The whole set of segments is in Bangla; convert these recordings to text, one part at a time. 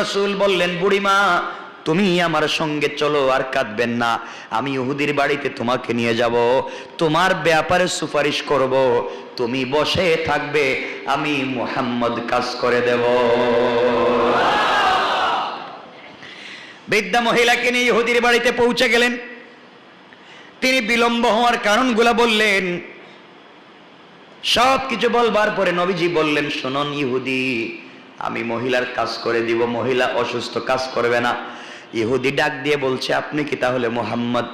রাসূল বললেন, বুড়িমা তুমি আমার সঙ্গে চলো, আর কাঁদবেন না, আমি ইহুদির বাড়িতে তোমাকে নিয়ে যাব, তোমার ব্যাপারে সুপারিশ করব, তুমি বসে থাকবে, আমি মুহাম্মদ কাজ করে দেব। বৃদ্ধা মহিলাকে নিয়ে ইহুদির বাড়িতে পৌঁছে গেলেন। তিনি বিলম্ব হওয়ার কারণগুলো বললেন। সব কিছু বলবার পরে নবীজি বললেন, শুনুন ইহুদি, আমি মহিলার কাজ করে দিব, মহিলা অসুস্থ, কাজ করবে না। ইহুদি ডাক দিয়ে বলছে, আপনি কি তাহলে মুহাম্মদ?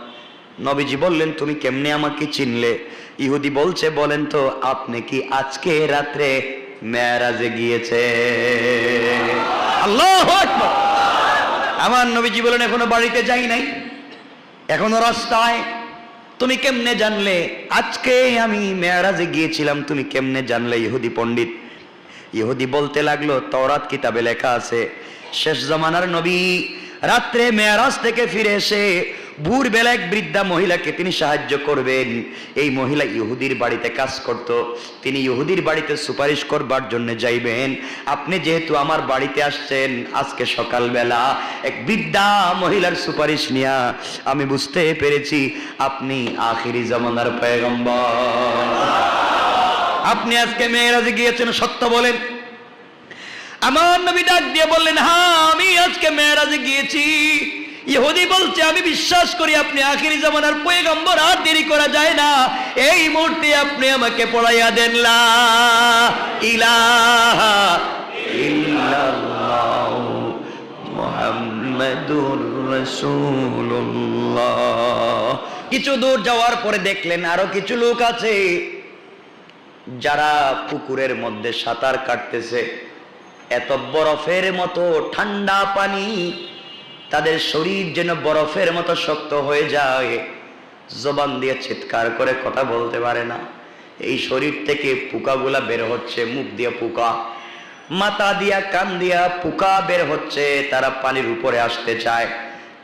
নবীজি বললেন, তুমি কেমনে আমাকে চিনলে? ইহুদি বলছে, বলেন তো আপনি কি আজকে রাত্রে মেরাজে গিয়েছে? আল্লাহু আকবার। আমার নবীজি বলেন, এখনো বাড়িতে যাই নাই, এখনো রাস্তায়। তুমি কেমনে জানলে? আজকে আমি মেরাজে গিয়েছিলাম, তুমি কেমনে জানলে? ইহুদি পণ্ডিত। ইহুদি বলতে লাগলো, তাওরাত কিতাবে লেখা আছে, শেষ জামানার নবী রাত্রে মেরাজ থেকে ফিরে এসে ভোরবেলা এক বৃদ্ধা মহিলাকে তিনি সাহায্য করবেন। এই মহিলা ইহুদির বাড়িতে কাজ করত, তিনি ইহুদির বাড়িতে সুপারিশ করবার জন্য যাইবেন। আপনি যেহেতু আমার বাড়িতে আসছেন আজকে সকালবেলা এক বৃদ্ধা মহিলার সুপারিশ নিয়া, আমি বুঝতে পেরেছি আপনি আখিরি জামানার পয়গম্বর। আপনি আজকে মেরাজে গিয়েছেন, সত্য বলেন। আমার নবী ডাক দিয়ে বললেন, হ্যাঁ আমি আজকে মেরাজে গিয়েছি। ইহুদি বলছে, আমি বিশ্বাস করি আপনি আখিরি জামানার পয়গম্বর, আর দেরি করা যায় না, এই মুহূর্তে আপনি আমাকে পড়াইয়া দেন লা ইলাহা ইল্লাল্লাহ মুহাম্মাদুর রাসূলুল্লাহ। কিছু দূর যাওয়ার পরে দেখলেন আরো কিছু লোক আছে যারা পুকুরের মধ্যে সাঁতার কাটতেছে। এত বরফের মতো ঠান্ডা পানি, তাদের শরীর যেন বরফের মতো শক্ত হয়ে যায়, জবান দিয়ে চিৎকার করে কথা বলতে পারে না। এই শরীর থেকে পোকাগুলা বের হচ্ছে, মুখ দিয়ে পোকা, মাথা দিয়া কান দিয়া পোকা বের হচ্ছে। তারা পানির উপরে আসতে চায়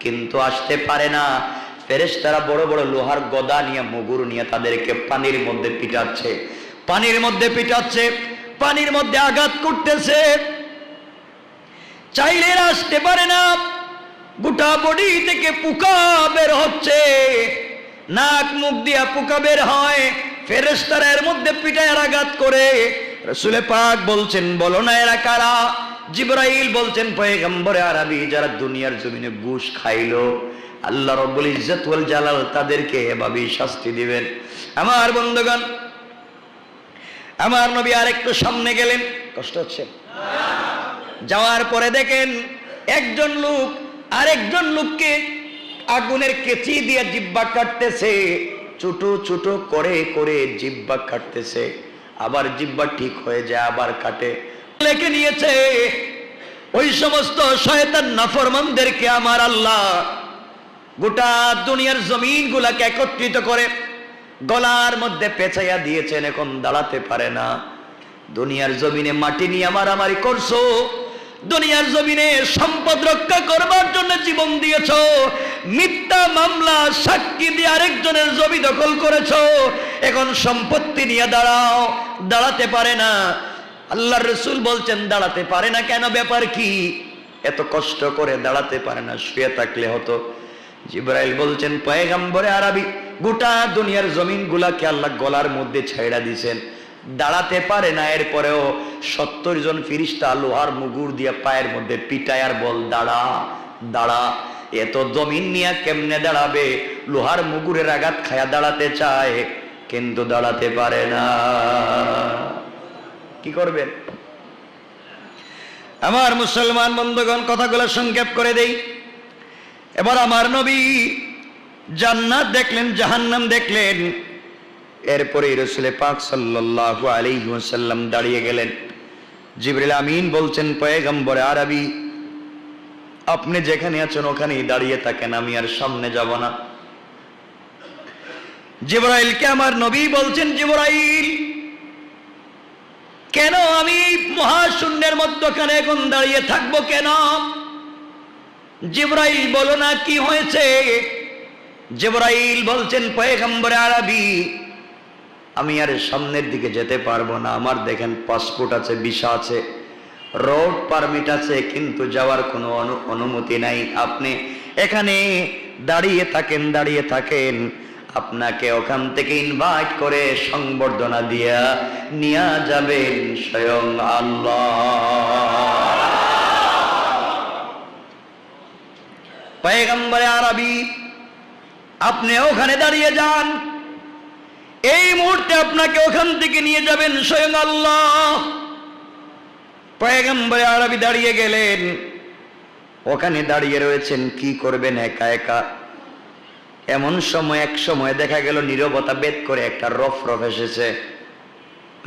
কিন্তু আসতে পারে না। ফেরেশতারা বড় বড় লোহার গদা নিয়ে, মুগুর নিয়ে তাদেরকে পানির মধ্যে পিটাচ্ছে, পানির মধ্যে পিটাচ্ছে, পানির মধ্যে আঘাত করতেছে। চাইলে আসতে পারে না, গোটা বডি থেকে পোকা বের হচ্ছে, নাক মুখ দিয়া পোকা বের হয়। ফেরেশতারা এর মধ্যে পিটায় আঘাত করে। রাসূল পাক বলছেন, বলো না এরা কারা? জিবরাইল বলছেন, পয়গম্বরে আরবি যারা দুনিয়ার জমিনে ঘুষ খাইলো, আল্লাহ রাব্বুল ইজ্জত ওয়াল জালাল তাদেরকে এভাবেই শাস্তি দিবেন। আমার বন্ধুগণ, আমার নবী আর একটু সামনে গেলেন। কষ্ট হচ্ছে? যাওয়ার পরে দেখেন একজন লোক আরেকজন লোককে আগুনের কেচি দিয়ে জিহ্বা কাটতেছে, ছোট ছোট করে করে জিহ্বা কাটতেছে, আবার জিহ্বা ঠিক হয়ে যায়, আবার কাটে। লেখে নিয়েছে ওই সমস্ত শয়তান নাফরমানদেরকে আমার আল্লাহ গোটা দুনিয়ার জমিন গুলাকে একত্রিত করে গলার মধ্যে পেঁচাইয়া দিয়েছেন, এখন দাঁড়াতে পারে না। দুনিয়ার জমিনে মাটি নিয়ে মারামারি করছো, দুনিয়ার জমিনে সম্পদ রক্ষা করবার জন্য জীবন দিয়েছো, মিথ্যা মামলা সাক্ষী দিয়ে আরেকজনের জমি দখল করেছো, এখন সম্পত্তি নিয়ে দাঁড়াও, দাঁড়াতে পারে না। আল্লাহর রাসূল বলছেন, দাঁড়াতে পারে না কেন? ব্যাপার কি? এত কষ্ট করে দাঁড়াতে পারে না, শুয়ে থাকলে হতো। জিবরাইল বলছেন, পয়গম্বরে আরবি গোটা দুনিয়ার জমিন গুলাকে আল্লাহ গলার মধ্যে ছাইড়া দিয়েছেন, দাঁড়াতে পারে না। এরপরেও 70 জন ফেরেশতা লোহার মুগুর দিয়া পায়ের মধ্যে পিটায় আর বল, দাঁড়া দাঁড়া। এত জমিন নিয়ে কেমনে দাঁড়াবে? লোহার মুগুরের আঘাত খায়া দাঁড়াতে চায় কিন্তু দাঁড়াতে পারে না। কি করবেন? আমার মুসলমান বন্ধুগণ, কথাগুলো সংক্ষেপ করে দেই। এবার আমার নবী জান্নাত দেখলেন, জাহান্নাম দেখলেন। এরপরে রাসূল পাক সাল্লাল্লাহু আলাইহি ওয়াসাল্লাম দাঁড়িয়ে গেলেন। জিবরিল আমিন বলছেন, পয়গম্বরে আরবি আপনি যেখানে আছেন ওখানেই দাঁড়িয়ে থাকেন, আমি আর সামনে যাব না। জিবরাইলকে আমার নবী বলছেন, জিবরাইল কেন আমি মহাশূন্যের মধ্যখানে এখন দাঁড়িয়ে থাকবো কেন? জিবরাইল বলো না কি হয়েছে? জিবরাইল বলছেন, পয়গম্বরে আরবি আমি আর সামনের দিকে যেতে পারবো না, আমার দেখেন পাসপোর্ট আছে, ভিসা আছে, রোড পারমিট আছে কিন্তু যাওয়ার কোনো অনুমতি নাই। আপনি এখানে দাঁড়িয়ে থাকেন, আপনাকে ওখান থেকে ইনভাইট করে সংবর্ধনা দিয়া নিয়ে যাবেন স্বয়ং আল্লাহ। পয়গম্বরে আরবি, আপনি ওখানে দাঁড়িয়ে যান, এই মুহূর্তে আপনাকে ওখান থেকে নিয়ে যাবেন স্বয়ং আল্লাহ। পয়গম্বরে আরবি দাঁড়িয়ে গেলেন, ওখানে দাঁড়িয়ে রয়েছেন, কি করবেন একা একা। এমন সময় এক সময় দেখা গেল নীরবতা ভেদ করে একটা রফ এসেছে।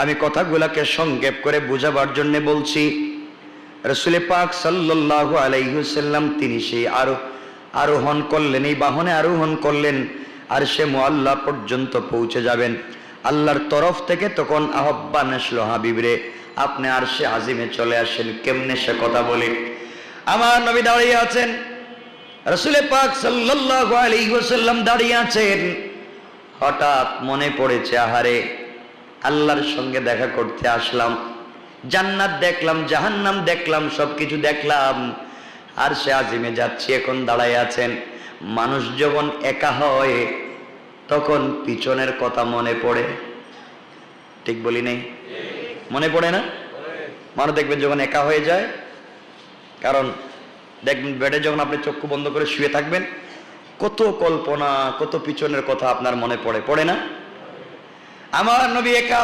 আমি কথাগুলাকে সংক্ষেপ করে বুঝাবার জন্য বলছি। রাসূল পাক সাল্লাল্লাহু আলাইহি ওয়াসাল্লাম তিনি সেই আরোহণ করলেন, এই বাহনে আরোহণ করলেন, আর সে মুআল্লা পর্যন্ত পৌঁছে যাবেন। আল্লাহর তরফ থেকে তখন আহ্বান আসলো, হাবিবরে আপনি আরশে আজিমে চলে আসেন। কেমনে সে কথা বলি, আমার নবী দাঁড়িয়ে আছেন, রাসূল পাক সাল্লাল্লাহু আলাইহি ওয়াসাল্লাম দাঁড়িয়ে আছেন। হঠাৎ মনে পড়েছে, আহারে আল্লাহর সঙ্গে দেখা করতে আসলাম, জান্নাত দেখলাম, জাহান্নাম দেখলাম, সবকিছু দেখলাম, আর সে আজিমে যাচ্ছি, এখন দাঁড়ায় আছেন। মানুষ যখন একা হয় তখন পিছনের কথা মনে পড়ে, ঠিক বলি নাই? মনে পড়ে না? মানুষ দেখবেন যখন একা হয়ে যায়, কারণ দেখবেন বেডে যখন আপনি চক্ষু বন্ধ করে শুয়ে থাকবেন, কত কল্পনা, কত পিছনের কথা আপনার মনে পড়ে না? আমার নবী একা,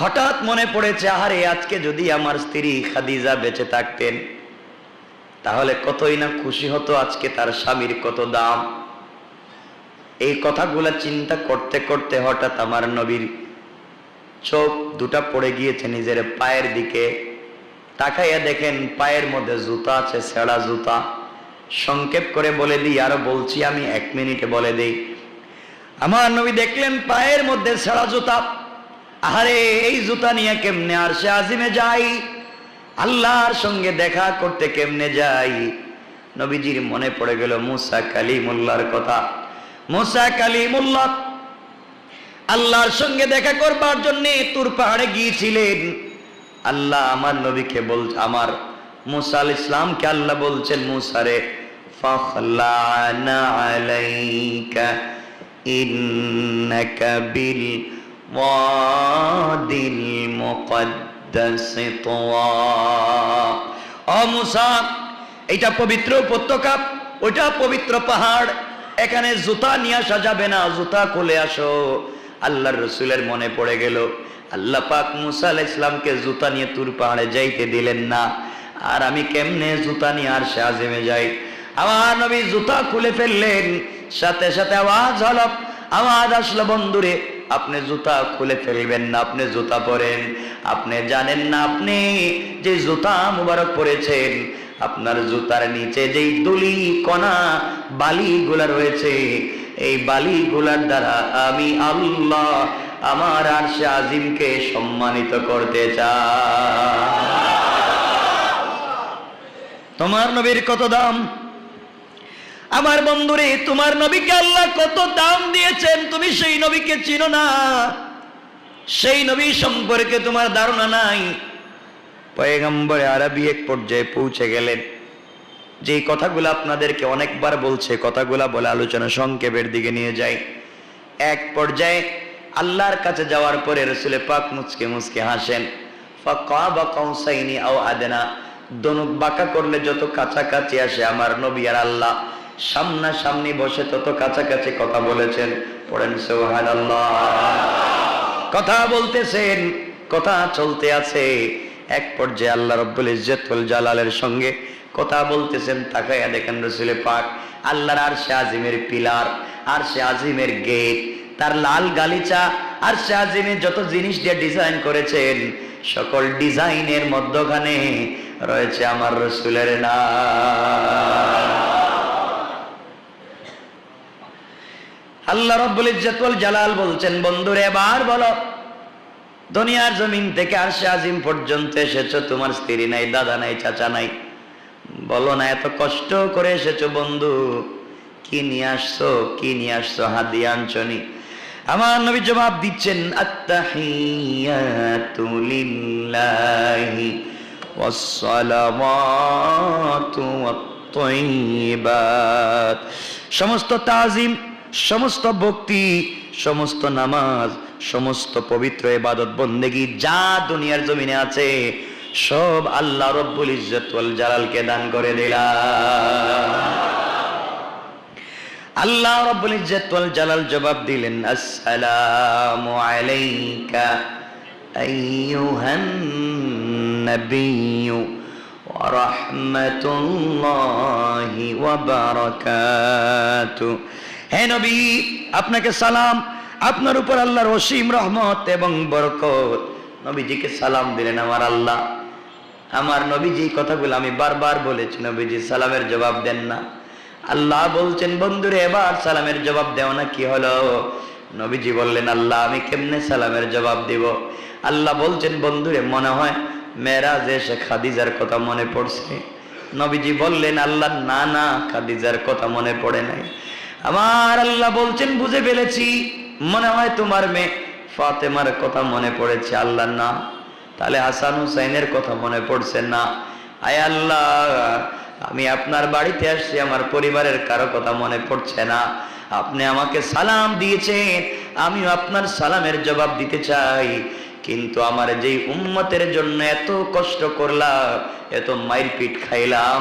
হঠাৎ মনে পড়েছে, আহারে আজকে যদি আমার স্ত্রী খাদিজা বেঁচে থাকতেন তাহলে কতই না খুশি হতো, আজকে তার স্বামীর কত দাম। এই কথাগুলা চিন্তা করতে করতে হঠাৎ আমার নবীর চোখ দুটা পড়ে গিয়েছে নিজের পায়ের দিকে। তাকাইয়া দেখেন পায়ের মধ্যে জুতা আছে, ছেঁড়া জুতা। সংক্ষেপ করে বলে দিই, আরো বলছি আমি, 1 মিনিটে বলে দিই। আমার নবী দেখলেন পায়ের মধ্যে ছেঁড়া জুতা। আহারে এই জুতা নিয়ে কেমনে আরশে আজিমে যাই, আল্লাহর সঙ্গে দেখা করতে কেমনে যাই? নবীজির মনে পড়ে গেল মুসা কালিমুল্লাহর কথা। মুসা কালিমুল্লাহ আল্লাহর সঙ্গে দেখা করবার জন্য তুর পাহাড়ে গিয়েছিলেন। আল্লাহ আমার নবীকে আমার মুসা আলাইহিস সালামকে আল্লাহ বলছেন, মুসা রে ফাখলানা আলাইকা ইন্নাকা বিল ওয়াদিল মুকদ্দাস তুওয়া। ও মুসা, এটা পবিত্র উপত্যকা, ওটা পবিত্র পাহাড়, এখানে জুতা নিয়ে আসা যাবে না, জুতা খুলে আসো। আল্লাহর রাসূলের মনে পড়ে গেল, আল্লাহ পাক মুসা আলাইহিস সালামকে জুতা নিয়ে তুর পাহাড়ে যাইতে দিলেন না, আর আমি কেমনে জুতা নিয়ে আরশে আজিমে যাই? আমার নবী জুতা খুলে ফেললেন, সাথে সাথে আওয়াজ হলো, আওয়াজ আসলো, বন্ধুরে আপনি জুতা খুলে ফেলবেন না, আপনি জুতা পরেন। আপনি জানেন না আপনি যে জুতা মুবারক পরেছেন, আপনার জুতার নিচে যেই দুলি কণা বালিগুলা রয়েছে, এই বালিগুলার দ্বারা আমি আল্লাহ আমার আরশে আজিমকে সম্মানিত করতে চাই। তোমার নবীর কত দাম আমার বন্ধুরে, তোমার নবীকে আল্লাহ কত দাম দিয়েছেন, তুমি সেই নবীকে চিনো না, সেই নবী সম্পর্কে তোমার ধারণা নাই। পয়গম্বরে আরবি এক পর্যায়ে পৌঁছে গেলেন, যে কথাগুলো আপনাদেরকে অনেকবার বলছে, কথাগুলা বলে আলোচনা সংক্ষেপের দিকে নিয়ে যাই। এক পর্যায়ে আল্লাহর কাছে যাওয়ার পরে রাসূল পাক মুচকে মুচকে হাসেন। ফাকাবা কাউসাইনি আও আদনা, দনুক বাঁকা করলে যত কাছাকাছি আসে আমার নবী আর আল্লাহ, সামনাসামনি বসে তত কাছাকাছি কথা বলেছেন। পড়েন সুবহানাল্লাহ। কথা বলতেছেন, কথা চলতে আছে। এক পর্যায়ে আল্লাহ রাব্বুল ইজ্জত ওয়াল জালালের সঙ্গে কথা বলতেছেন। তাকায়া দেখেন রাসূল পাক আল্লাহর আরশে আজিমের পিলার, আরশে আজিমের গেট, তার লাল গালিচা, আরশে আজিমে যত জিনিস দিয়ে ডিজাইন করেছেন, সকল ডিজাইনের মধ্যখানে রয়েছে আমার রাসূলের নাম। আল্লাহ রাব্বুল ইজ্জত ওয়াল জালাল বলছেন, বন্ধুরে এবার বলো, দুনিয়ার জমিন থেকে আরশে আজিম পর্যন্ত এসেছো, তোমার স্ত্রী নাই, দাদা নাই, চাচা নাই, বলো না এত কষ্ট করে এসেছো বন্ধু, কি নিয়ে আসছো, কি নিয়ে আসছো, হাদিয়া আনছনি? আমার নবী জবাব দিচ্ছেন, আত্তাহিয়াতু লিল্লাহি ওয়াসসালাওয়াতু ওয়াত-তাইয়্যিবাত। সমস্ত তাজিম, সমস্ত ভক্তি, সমস্ত নামাজ, সমস্ত পবিত্র ইবাদত বন্দেগী যা দুনিয়ার জমিনে আছে সব আল্লাহ রব্বুল ইজ্জত ওয়াল জালালকে দান করে দিলাম। আল্লাহ রব্বুল ইজ্জত ওয়াল জালাল জবাব দিলেন, আসসালামু আলাইকা আইয়ুহান নাবিয়্যু ওয়া রাহমাতুল্লাহি ওয়া বারাকাতুহু। হে নবী, আপনাকে সালাম, আপনার উপর আল্লাহর অসীম রহমত এবং বরকত। নবীজিকে সালাম দিলেন আমার আল্লাহ। আমার নবীজি কথাগুলো আমি বারবার বলেছি, নবীজি সালামের জবাব দেন না। আল্লাহ বলছেন, বন্ধুরে এবার সালামের জবাব দেও না, কি হলো? নবীজি বললেন, আল্লাহ আমি কেমনে সালামের জবাব দিব? আল্লাহ বলছেন, বন্ধুরে মনে হয় মেরাজে এসে খাদিজার কথা মনে পড়ছে। নবীজি বললেন, আল্লাহ না না, খাদিজার কথা মনে পড়ে নাই। আমার আল্লাহ বলছেন, বুঝে ফেলেছি, মনে হয় তোমার মেয়ে ফাতেমার কথা মনে পড়েছে। আল্লাহ না, তাহলে হাসান হুসাইনের কথা মনে পড়ছে না। আয় আল্লাহ, আমি আপনার বাড়িতে আসছি, আমার পরিবারের কারো কথা মনে পড়ছে না। আপনি আমাকে সালাম দিয়েছেন, আমিও আপনার সালামের জবাব দিতে চাই, কিন্তু আমার যেই উম্মতের জন্য এত কষ্ট করলাম, এত মাইর পিট খাইলাম,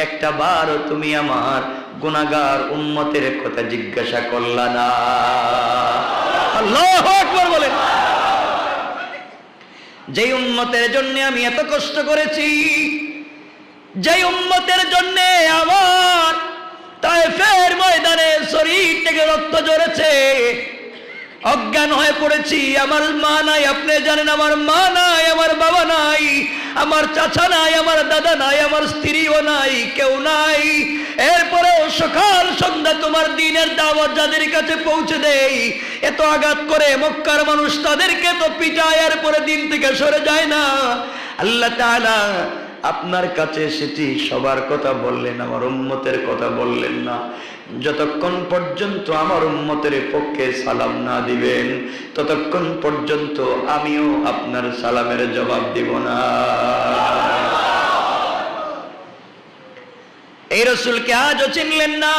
একটা বারও তুমি আমার গুনাহগার উম্মতের কথা জিজ্ঞাসা করলা না। আল্লাহু আকবার বলেন। যেই উম্মতের জন্য আমি এত কষ্ট করেছি, যেই উম্মতের জন্য আমার তায়েফের ময়দানে শরীর থেকে রক্ত ঝরেছে, অজ্ঞান হয়ে পড়েছি, আমার মা নাই, আপনি জানেন আমার মা নাই, আমার বাবা নাই, আমার চাচা নাই, আমার দাদা নাই, আমার স্ত্রীও নাই, কেউ নাই। এরপরেও সকাল সন্ধ্যা তোমার দ্বীনের দাওয়াত যাদের কাছে পৌঁছে দেই, এত আঘাত করে মক্কার মানুষ তাদেরকে তো পিটায়, এরপরে দিন থেকে সরে যায় না। আল্লাহ তাআলা আপনার কাছে এসেছি, সবার কথা বললেন, আমার উম্মতের কথা বললেন না। যতক্ষণ পর্যন্ত আমার উম্মতের পক্ষে সালাম না দিবেন, ততক্ষণ পর্যন্ত আমিও আপনার সালামের জবাব দিব না। এই রাসূলকে আজও চিনলেন না,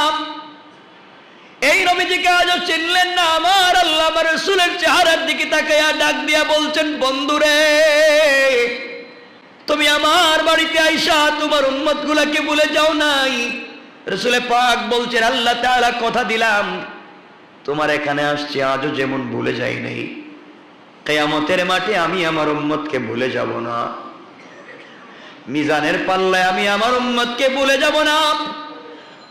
এই নবীজিকে আজও চিনলেন না। আমার আল্লাহ আমার রাসূলের চেহারার দিকে তাকায়া ডাক দিয়া বলছেন, বন্ধুরে তুমি আমার বাড়িতে আইসা তোমার উম্মত গুলাকে ভুলে যাও নাই। রাসূলে পাক বলছেন, আল্লাহ তাআলা কথা দিলাম তোমার এখানে আসছি, আজও যেমন ভুলে যাই নাই, কিয়ামতের মাঠে আমি আমার উম্মতকে ভুলে যাব না। মিজানের পাল্লায় আমি আমার উম্মতকে ভুলে যাব না।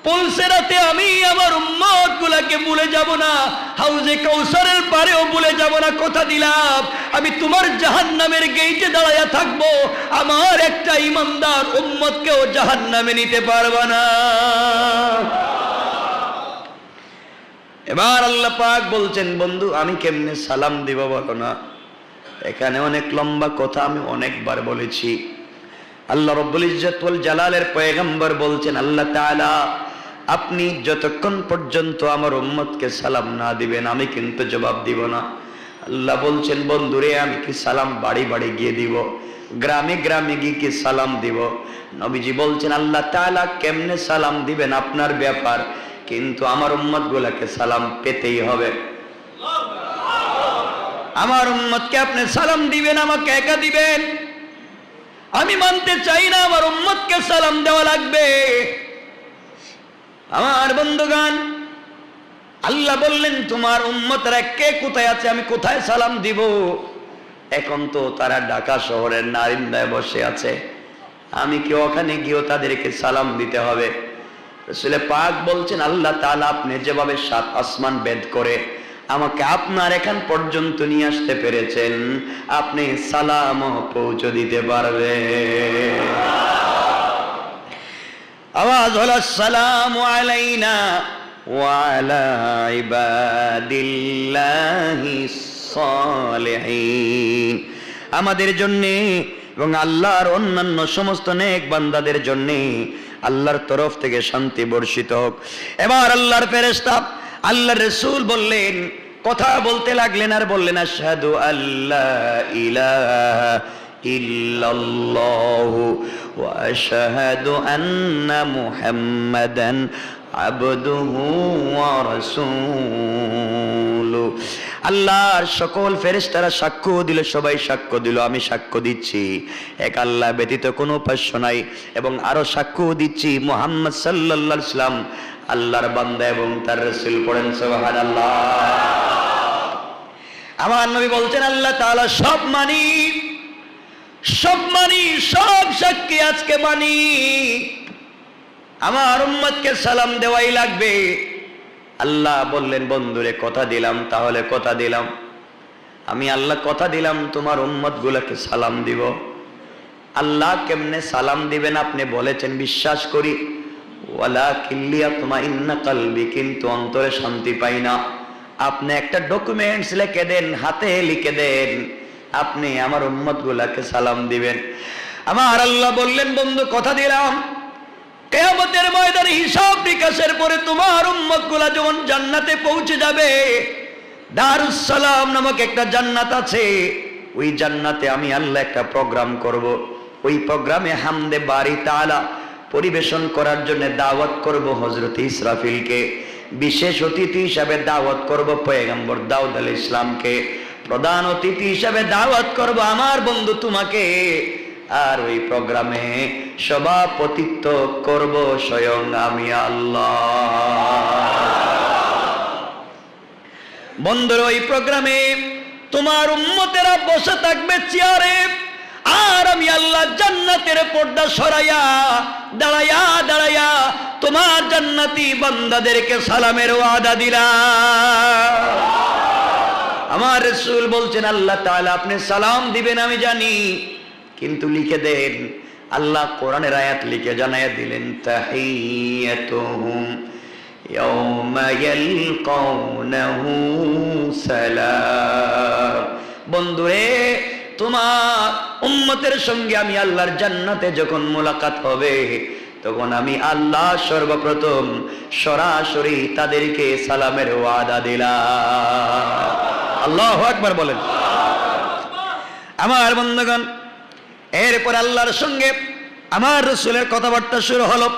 পুলসিরাতে আমি আমার উম্মত গুলাকে ভুলে যাব না। হাউজে কাউসারের পারেও ভুলে যাব না। কথা দিলাম আমি তোমার জাহান্নামের গেইটে দাঁড়ায়া থাকবো, আমার একটা ইমানদার উম্মতকেও জাহান্নামে নিতে পারবে না। এবার আল্লাহ পাক বলছেন, বন্ধু আমি কেমনে সালাম দিব বলো না। এখানে অনেক লম্বা কথা আমি অনেকবার বলেছি। আল্লাহ রব্বুল ইজ্জত ওয়াল জালালের পয়গম্বর বলছেন, আল্লাহ তাআলা আপনি যতক্ষণ পর্যন্ত আমার উম্মতকে সালাম না দিবেন আমি কিন্তু জবাব দিব না। আল্লাহ বলছেন, বন্ধুরে আমি কি সালাম বাড়ি বাড়ি গিয়ে দিব, গ্রামে গ্রামে গিয়ে কি সালাম দিব? নবীজি বলছেন, আল্লাহ তাআলা কেমনে সালাম দিবেন আপনার ব্যাপার, কিন্তু আমার উম্মত গুলাকে সালাম পেতেই হবে। আমার উম্মতকে আপনি সালাম দিবেন, আমাকে একা দিবেন? আমি মানতে চাই না, আমার উম্মতকে সালাম দেওয়া লাগবে। আমার বন্ধুগণ, আল্লাহ বললেন তোমার উম্মতরা কে কোথায় আছে, আমি কোথায় সালাম দিব? এখন তো তারা ঢাকা শহরের নারিন্দায় বসে আছে, আমি কি ওখানে গিয়েও তাদেরকে সালাম দিতে হবে? রাসূলে পাক বলছেন, আল্লাহ তাআলা আপনি যেভাবে 7 আসমান ভেদ করে আমাকে আপনার এখান পর্যন্ত নিয়ে আসতে পেরেছেন, আপনি সালামও পৌঁছে দিতে পারবেন। আওয়াজ হলো, আসসালামু আলাইনা ওয়া আলা ইবাদিল্লাহিস সালিহিন। আমাদের জন্য এবং আল্লাহর অন্যান্য সমস্ত নেক বান্দাদের জন্য আল্লাহর তরফ থেকে শান্তি বর্ষিত হোক। এবার আল্লাহর ফেরেশতা আল্লাহর রাসূল বললেন, কথা বলতে লাগলেন আর বললেন, আশহাদু আল্লা ইলাহা ইল্লাল্লাহু ওয়া আশহাদু আন্না মুহাম্মাদান আবদুহু ওয়া রাসূলুহু। আল্লাহর সকল ফেরেশতারা সাক্ষ্য দিল, সবাই সাক্ষ্য দিল, আমি সাক্ষ্য দিচ্ছি এক আল্লাহ ব্যতীত কোনো উপাস্য নাই, এবং আরো সাক্ষ্য দিচ্ছি মুহাম্মদ সাল্লাল্লাহু আলাইহি ওয়াসাল্লাম আল্লাহর বান্দা এবং তার রাসূল। পড়েন সুবহানাল্লাহ। আমার নবী বলছেন আল্লাহ তাআলা সব মানি, সব মানি, সব সাক্ষী আজকে মানি, আমার উম্মতকে সালাম দেওয়াই লাগবে। আল্লাহ বললেন বন্ধুরে কথা দিলাম, তাহলে কথা দিলাম, আমি আল্লাহ কথা দিলাম তোমার উম্মত গুলাকে সালাম দিব। আল্লাহ কেমনে সালাম দিবেন আপনি বলেছেন, বিশ্বাস করি, ওয়ালাকিন লিয়াতমাইন্না কলবি, কিন্তু অন্তরে শান্তি পাই না। আপনি একটা ডকুমেন্টস লিখে দেন, হাতে লিখে দেন, আপনি আমার উম্মত গুলাকে সালাম দিবেন। আমার আল্লাহ বললেন বন্ধু কথা দিলাম, কিয়ামতের ময়দানে হিসাব নিকাশের পরে তোমার উম্মত গুলা যখন জান্নাতে পৌঁছে যাবে, দারুস সালাম নামক একটা জান্নাত আছে, ওই জান্নাতে আমি আল্লাহ একটা প্রোগ্রাম করব। ওই প্রোগ্রামে হামদে বারি তাআলা পরিবেশন করার জন্য দাওয়াত করব হযরত ইসরাফিলকে, বিশেষ অতিথি হিসাবে দাওয়াত করব পয়গম্বর দাউদ আলাইহিস সালামকে, প্রধান অতিথি হিসাবে দাওয়াত করব আমার বন্ধু তোমাকে, আর ওই প্রোগ্রামে সভাপতিত্ব করব স্বয়ং আমি আল্লাহ। বন্ধুর ওই প্রোগ্রামে তোমার উম্মতেরা বসে থাকবে চেয়ারে, আর আমি আল্লাহ জান্নাতের পর্দা সরাইয়া দাঁড়াইয়া দাঁড়াইয়া তোমার জান্নাতি বান্দাদেরকে সালামের ওয়াদা দিলাম। আমার রাসূল বলছেন আল্লাহ তাআলা আপনি সালাম দিবেন আমি জানি, কিন্তু লিখে দেন। আল্লাহ কোরআনের আয়াত লিখে জানাইয়া দিলেন, তাহিয়াতুহুম ইয়াওমা ইয়ালকাউনাহু সালাম। বন্ধুরে তোমার উম্মতের সঙ্গে আমি আল্লাহর জান্নাতে যখন মোলাকাত হবে, তখন আমি আল্লাহ সর্বপ্রথম সরাসরি তাদেরকে সালামের ওয়াদা দিলাম। আল্লাহু আকবার বলেন। আমার বন্ধুগণ, এরপর আল্লাহর সঙ্গে আমার রাসূলের কথাবার্তা শুরু হলো।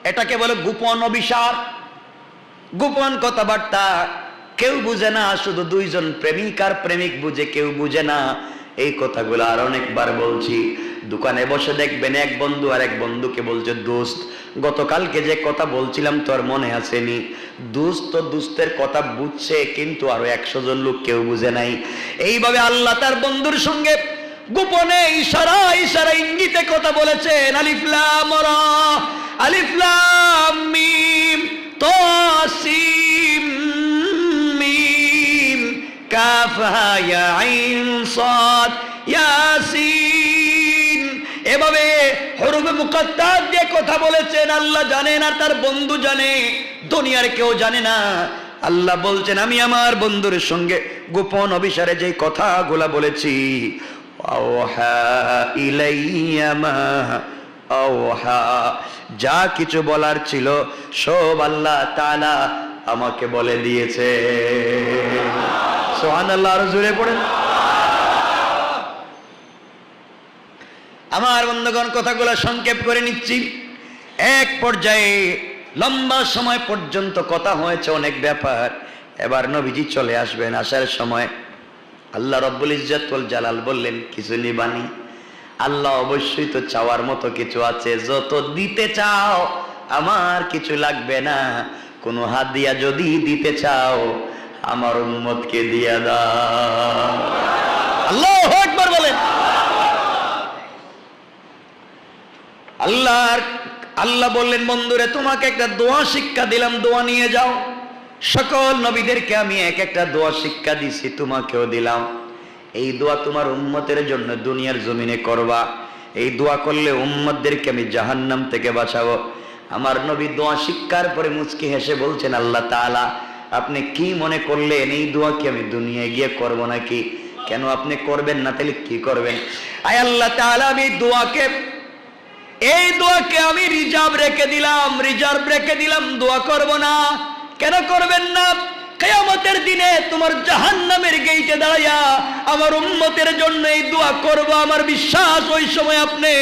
এটাকে বলে গোপন অভিসার, গোপন কথাবার্তা। কেউ বুঝে না, শুধু দুইজন প্রেমিক আর প্রেমিক বুঝে, কেউ বুঝে না। এই কথাগুলো আর অনেকবার বলছি। দোকানে বসে দেখবেন এক বন্ধু আর এক বন্ধুকে বলছে, দোস্ত গতকালকে যে কথা বলছিলাম তোর মনে আসেনি? দোস্ত তো দোস্তের কথা বুঝছে, কিন্তু আরো 100 জন লোক কেউ বুঝে নাই। এইভাবে আল্লাহ তার বন্ধুর সঙ্গে গোপনে ইশারা ইশারা ইঙ্গিতে কথা বলেছেন। আলিফ লাম রা, আলিফ লাম মিম, তাসিম মিম, কাফ হা ইয়া আইন সাদ ইয়াসিন। এভাবে হরফে মুকাত্তার দিয়ে কথা বলেছেন। আল্লাহ জানেন আর তার বন্ধু জানে, দুনিয়ার কেউ জানে না। আল্লাহ বলছেন আমি আমার বন্ধুর সঙ্গে গোপন অভিসারে যে কথাগুলা বলেছি, আওহা ইলাইয়া মা আওহা, যা কিছু বলার ছিল সব আল্লাহ তাআলা আমাকে বলে দিয়েছে। সুবহানাল্লাহ, আর জোরে পড়েন। আমার বন্ধুগণ কথাগুলো সংক্ষেপ করে নিচ্ছি। এক পর্যায়ে লম্বা সময় পর্যন্ত কথা হয়েছে, অনেক ব্যাপার। এবার নবীজি চলে আসবেন। আসার সময় আল্লাহ রব্বুল ইজ্জত ওয়াল জালাল বললেন, কিছু নিবানি? আল্লাহ অবশ্যই তো চাওয়ার মতো কিছু আছে, যত দিতে চাও, আমার কিছু লাগবে না। কোনো হাদিয়া যদি দিতে চাও আমার উম্মতকে দিয়া দাও। আল্লাহু আকবার বলেন। আল্লাহ বললেন, বন্ধুরে তোমাকে একটা দোয়া শিক্ষা দিলাম, দোয়া নিয়ে যাও। সকল নবীদেরকে আমি এক একটা দোয়া শিক্ষা দিছি, তোমাকেও দিলাম। এই দোয়া তোমার উম্মতের জন্য দুনিয়ার জমিনে করবা। এই দোয়া করলে উম্মতদেরকে আমি জাহান্নাম থেকে বাঁচাবো। আমার নবী দোয়া শিক্ষার পরে মুচকি হেসে বলছেন, আল্লাহ তাআলা আপনি কি মনে করলেন এই দোয়া কি আমি দুনিয়ায় গিয়ে করব নাকি? কেন আপনি করবেন না? তাহলে কি করবেন? আয় আল্লাহ তাআলা আমি এই দোয়াকে আমি রিজার্ভ রেখে দিলাম, দোয়া করব না। কেন করবেন না? কিয়ামতের দিনে তোমার জাহান্নামের গেইটে দাঁড়ায়া আমার উম্মতের জন্য এই দোয়া করব, আমার বিশ্বাস ওই সময় আপনি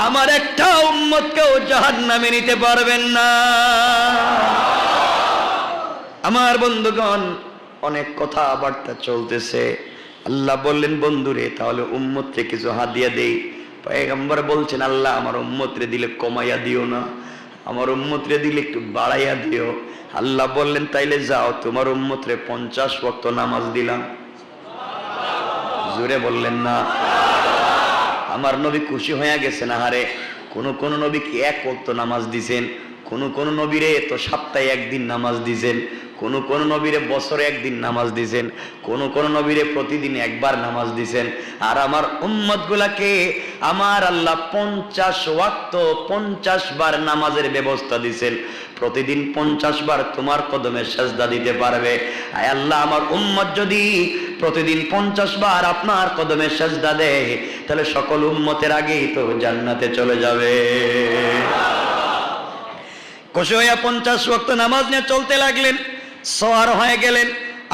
আমার একটা উম্মতকেও জাহান্নামে নিতে পারবেন না। আমার বন্ধুগণ, অনেক কথাবার্তা চলতেছে। আল্লাহ বললেন, বন্ধুরে তাহলে উম্মতকে কিছু হাদিয়া দেই। পয়গম্বর বলছেন, আল্লাহ আমার উম্মতরে দিলে কমাইয়া দিও না, আমার উম্মতরে দিলে একটু বাড়াইয়া দিও। আল্লাহ বললেন, তাইলে যাও, তোমার উম্মতরে 50 ওয়াক্ত নামাজ দিলাম। জোরে বললেন না? আমার নবী খুশি হয়ে গেছেন। আহারে, কোন নবী কি 1 ওয়াক্ত নামাজ দিছেন, কোন নবীরে তো সপ্তাহে 1 দিন নামাজ দিছেন, কোন নবীরে বছরে 1 দিন নামাজ দিছেন, কোন নবীরে প্রতিদিন 1 বার নামাজ দিছেন। আর আমার উম্মত গুলাকে আমার আল্লাহ 50 ওয়াক্ত 50 বার নামাজের ব্যবস্থা দিছেন। প্রতিদিন 50 বার তোমার কদমে সেজদা দিতে পারবে। আয় আল্লাহ, আমার উম্মত যদি প্রতিদিন 50 বার আপনার কদমে সেজদা দেয়, তাহলে সকল উম্মতের আগেই তো জান্নাতে চলে যাবে। খুশি হইয়া 50 ওয়াক্ত নামাজ নিয়ে চলতে লাগলেন, সওয়ার হয়ে গেলেন।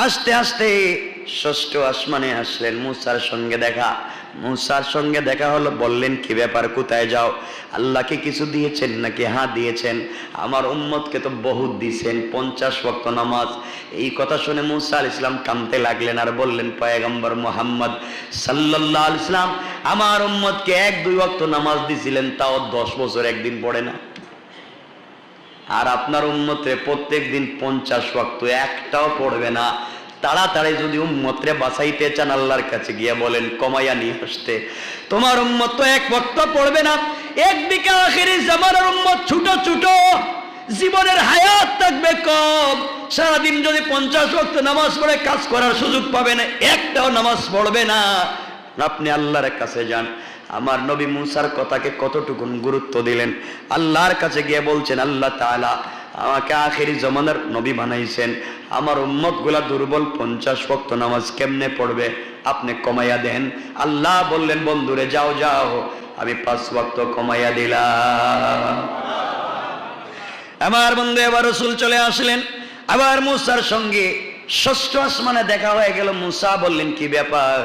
আস্তে আস্তে 6ষ্ঠ আসমানে আসলেন। মুসার সঙ্গে দেখা হলো। বললেন, কি ব্যাপার, কোথায় যাও? আল্লাহকে কিছু দিয়েছেন নাকি? হ্যাঁ দিয়েছেন। আমার উম্মতকে তো বহুত দিয়েছেন, 50 ওয়াক্ত নামাজ। এই কথা শুনে মুসা আলাইহিস সালাম কাঁদতে লাগলেন আর বললেন, পয়গম্বর মুহাম্মদ সাল্লাল্লাহু আলাইহি সাল্লাম আমার উম্মতকে 1-2 ওয়াক্ত নামাজ দিয়েছিলেন, তাও 10 বছর একদিন পড়ে না। আর আপনার উম্মতে প্রত্যেক দিন 50 ওয়াক্ত, একটাও পড়বে না। তাড়াতাড়ি যদি উম্মতরে বাঁচাইতে চান, আল্লাহর কাছে গিয়ে বলেন কমাইয়া নিয়ে আসতে। তোমার উম্মত তো 1 ওয়াক্ত পড়বে না। একদিকে আখিরি জামানার উম্মত ছোট ছোট, জীবনের হায়াত থাকবে কম, সারাদিন যদি 50 ওয়াক্ত নামাজ পড়ে কাজ করার সুযোগ পাবে না, একটাও নামাজ পড়বে না। আপনি আল্লাহর কাছে যান। আমার নবী মুসার কথাকে কতটুকু গুরুত্ব দিলেন। আল্লাহর কাছে গিয়ে বলছেন, আল্লাহ তাআলা আমাকে আখেরি জামানার নবী বানাইছেন, আমার উম্মত গুলা দুর্বল, 50 ওয়াক্ত নামাজ কেমনে পড়বে, আপনি কমাইয়া দেন। আল্লাহ বললেন, বন্ধুরে যাও যাও, আমি 5 ওয়াক্ত কমাইয়া দিলাম। আমার বন্ধু এবার রাসূল চলে আসলেন। আবার মুসার সঙ্গে 6ষ্ঠ আসমানে দেখা হয়ে গেল। মুসা বললেন, কি ব্যাপার,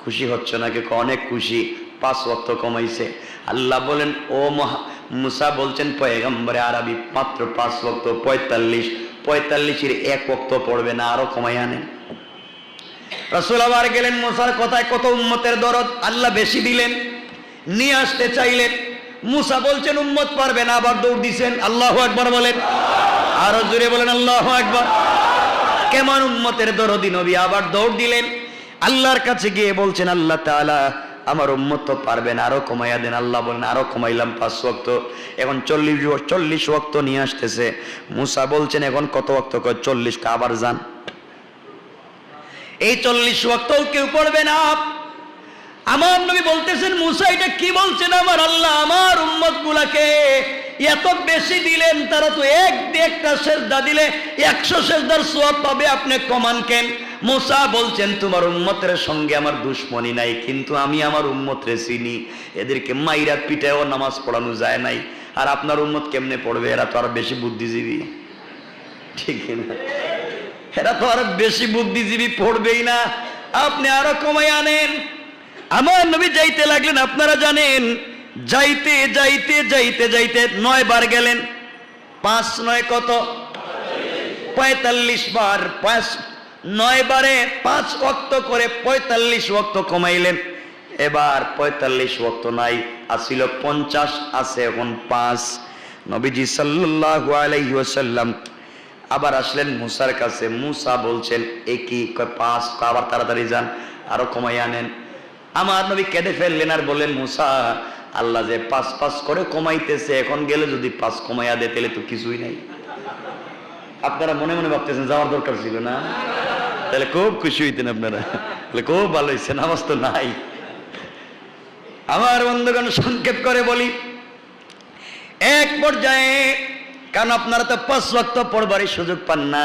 খুশি হচ্ছে নাকি? অনেক খুশি, 5 ওয়াক্ত কমাইছে। আল্লাহ বলেন, ও মুসা বলছেন, পয়গম্বরে আরবি মাত্র 5 ওয়াক্ত, 45-এর 1 ওয়াক্ত পড়বে না, আরো কমাই আনেন। রাসূল আবার গেলেন, মুসার কথায় কত উম্মতের দরদ, আল্লাহ বেশি দিলেন, নিয়ে আসতে চাইলেন। মুসা বলছেন উম্মত পারবে না, আবার দৌড় দিছেন। আল্লাহু আকবার বলেন, আরো জোরে বলেন আল্লাহু আকবার। কেমন উম্মতের দরদি নবী, আবার দৌড় দিলেন। আল্লাহর কাছে গিয়ে বলছেন, আল্লাহ তাআলা আমার উম্মত তো পারবে না, আরো কমাইয়া দেন। আল্লাহ বলেন, আরো কমাইলাম 5 ওয়াক্ত, এখন 40 ওয়াক্ত নিয়ে আসতেছে। মুসা বলছেন, এখন কত ওয়াক্ত? 40। আবার যান। এই 40 ওয়াক্তও কেউ পড়বে না। আমার নবী বলতেছেন, মুসা এটা কি বলছেন? আমার আল্লাহ আমার উম্মত গুলাকে এত বেশি দিলেন, তারা তো একটা সেজদা দিলে 100 সেজদার সওয়াব পাবে, আপনি কমান কেন? মুসা বলছেন, তোমার উম্মতের সঙ্গে আমার দুশ্মনী নাই, কিন্তু আমি আমার উম্মতরে চিনি, এদেরকে মাইরা পিটায়ও নামাজ পড়ানো যায় নাই। আর আপনার উম্মত কেমনে পড়বে? এরা তো আরো বেশি বুদ্ধিজীবী, ঠিক না? এরা তো আরো বেশি বুদ্ধিজীবী, পড়বেই না। আপনি আরো কমাই আনেন। আমার নবী যাইতে লাগলেন। আপনারা জানেন, যাইতে যাইতে যাইতে যাইতে 9 বার গেলেন। 5 9 কত? 45 বার। 9 বারে 5 ওয়াক্ত করে 45 ওয়াক্ত কমাইলেন। এবার 45 ওয়াক্ত নাই, আসিল 50, আছে এখন 5। নবীজি সাল্লাল্লাহু আলাইহি ওয়াসাল্লাম আবার আসলেন মুসার কাছে। মুসা বলছেন, এ কি? 5। আবার তাড়াতাড়ি যান, আরো কমাই আনেন। আমার নবী কেঁদে ফেললেন আর বললেন, মুসা, আল্লাহ যে 5 করে কমাইতেছে, এখন গেলে যদি 5 কমাইয়া দেয় তাহলে তো কিছুই নাই। আপনারা মনে মনে ভাবতেছেন যাওয়ার দরকার ছিল না? তাহলে খুব খুশি হইতেন আপনারা, তাহলে খুব ভালো হয়েছে, নামাজ তো নাই। আমার বন্ধুগণ, সংক্ষেপ করে বলি, এক পর্যায়ে, কারণ আপনারা তো 5 ওয়াক্ত পড়বারই সুযোগ পান না,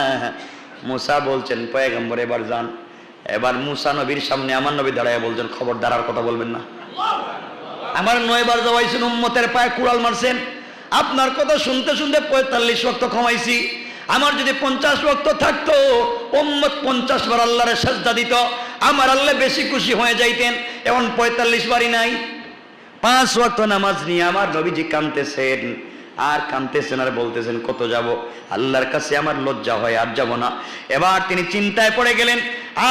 মুসা বলছেন, পয়গম্বর এবার যান। এবার মুসা নবীর সামনে আমার নবী দাঁড়ায় বলছেন, খবরদার আর কথা বলবেন না। আমার 9 বার যাওয়াইছেন, উম্মতের পায়ে কুড়াল মারছেন, আপনার কথা শুনতে শুনতে 45 ওয়াক্ত কমাইছি। আমার যদি 50 ওয়াক্ত থাকতো, উম্মত 50 বার আল্লাহরে সাজদা দিত, আমার আল্লাহ বেশি খুশি হয়ে যাইতেন। এখন 45 বারই নাই। 5 ওয়াক্ত নামাজ নিয়ে আমার নবীজি কাঁদতেছেন আর কাঁদতেছেন আর বলতেছেন কত যাব, আল্লাহর কাছে আমার লজ্জা হয়, আর যাব না। এবার তিনি চিন্তায় পড়ে গেলেন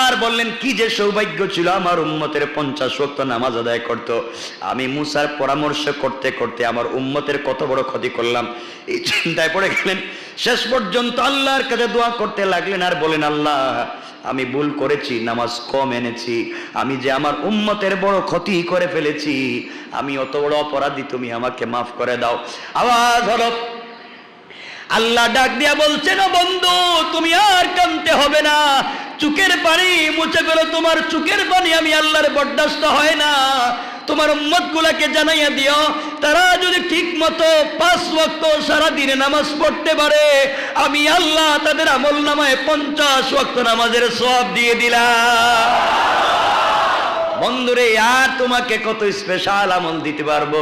আর বললেন, কি যে সৌভাগ্য ছিল আমার উম্মতের 50 ওয়াক্ত নামাজ আদায় করত। আমি মুসার পরামর্শ করতে করতে আমার উম্মতের কত বড় ক্ষতি করলাম, এই চিন্তায় পড়ে গেলেন। শেষ পর্যন্ত আল্লাহর কাছে দোয়া করতে লাগলেন আর বলেন, আল্লাহ আমি ভুল করেছি, নামাজ কম এনেছি, আমি যে আমার উম্মতের বড় ক্ষতি করে ফেলেছি, আমি অত বড় অপরাধী, তুমি আমাকে মাফ করে দাও। আওয়াজ হলো, আল্লাহ ডাক দিয়া বলছেন, ও বন্ধু তুমি আর কাঁদতে হবে না, চোখের পানি মুছে ফেলো, তোমার চোখের পানি আমি আল্লাহর বরদাস্ত হয় না। তোমার উম্মত গুলাকে জানাইয়া দিও, তারা যদি ঠিক মতো 5 ওয়াক্ত সারা দিনে নামাজ পড়তে পারে, আমি আল্লাহ তাদের আমল নামায় 50 ওয়াক্ত নামাজের সওয়াব দিয়ে দিলাম। বন্ধুরে, আর তোমাকে কত স্পেশাল আমল দিতে পারবো।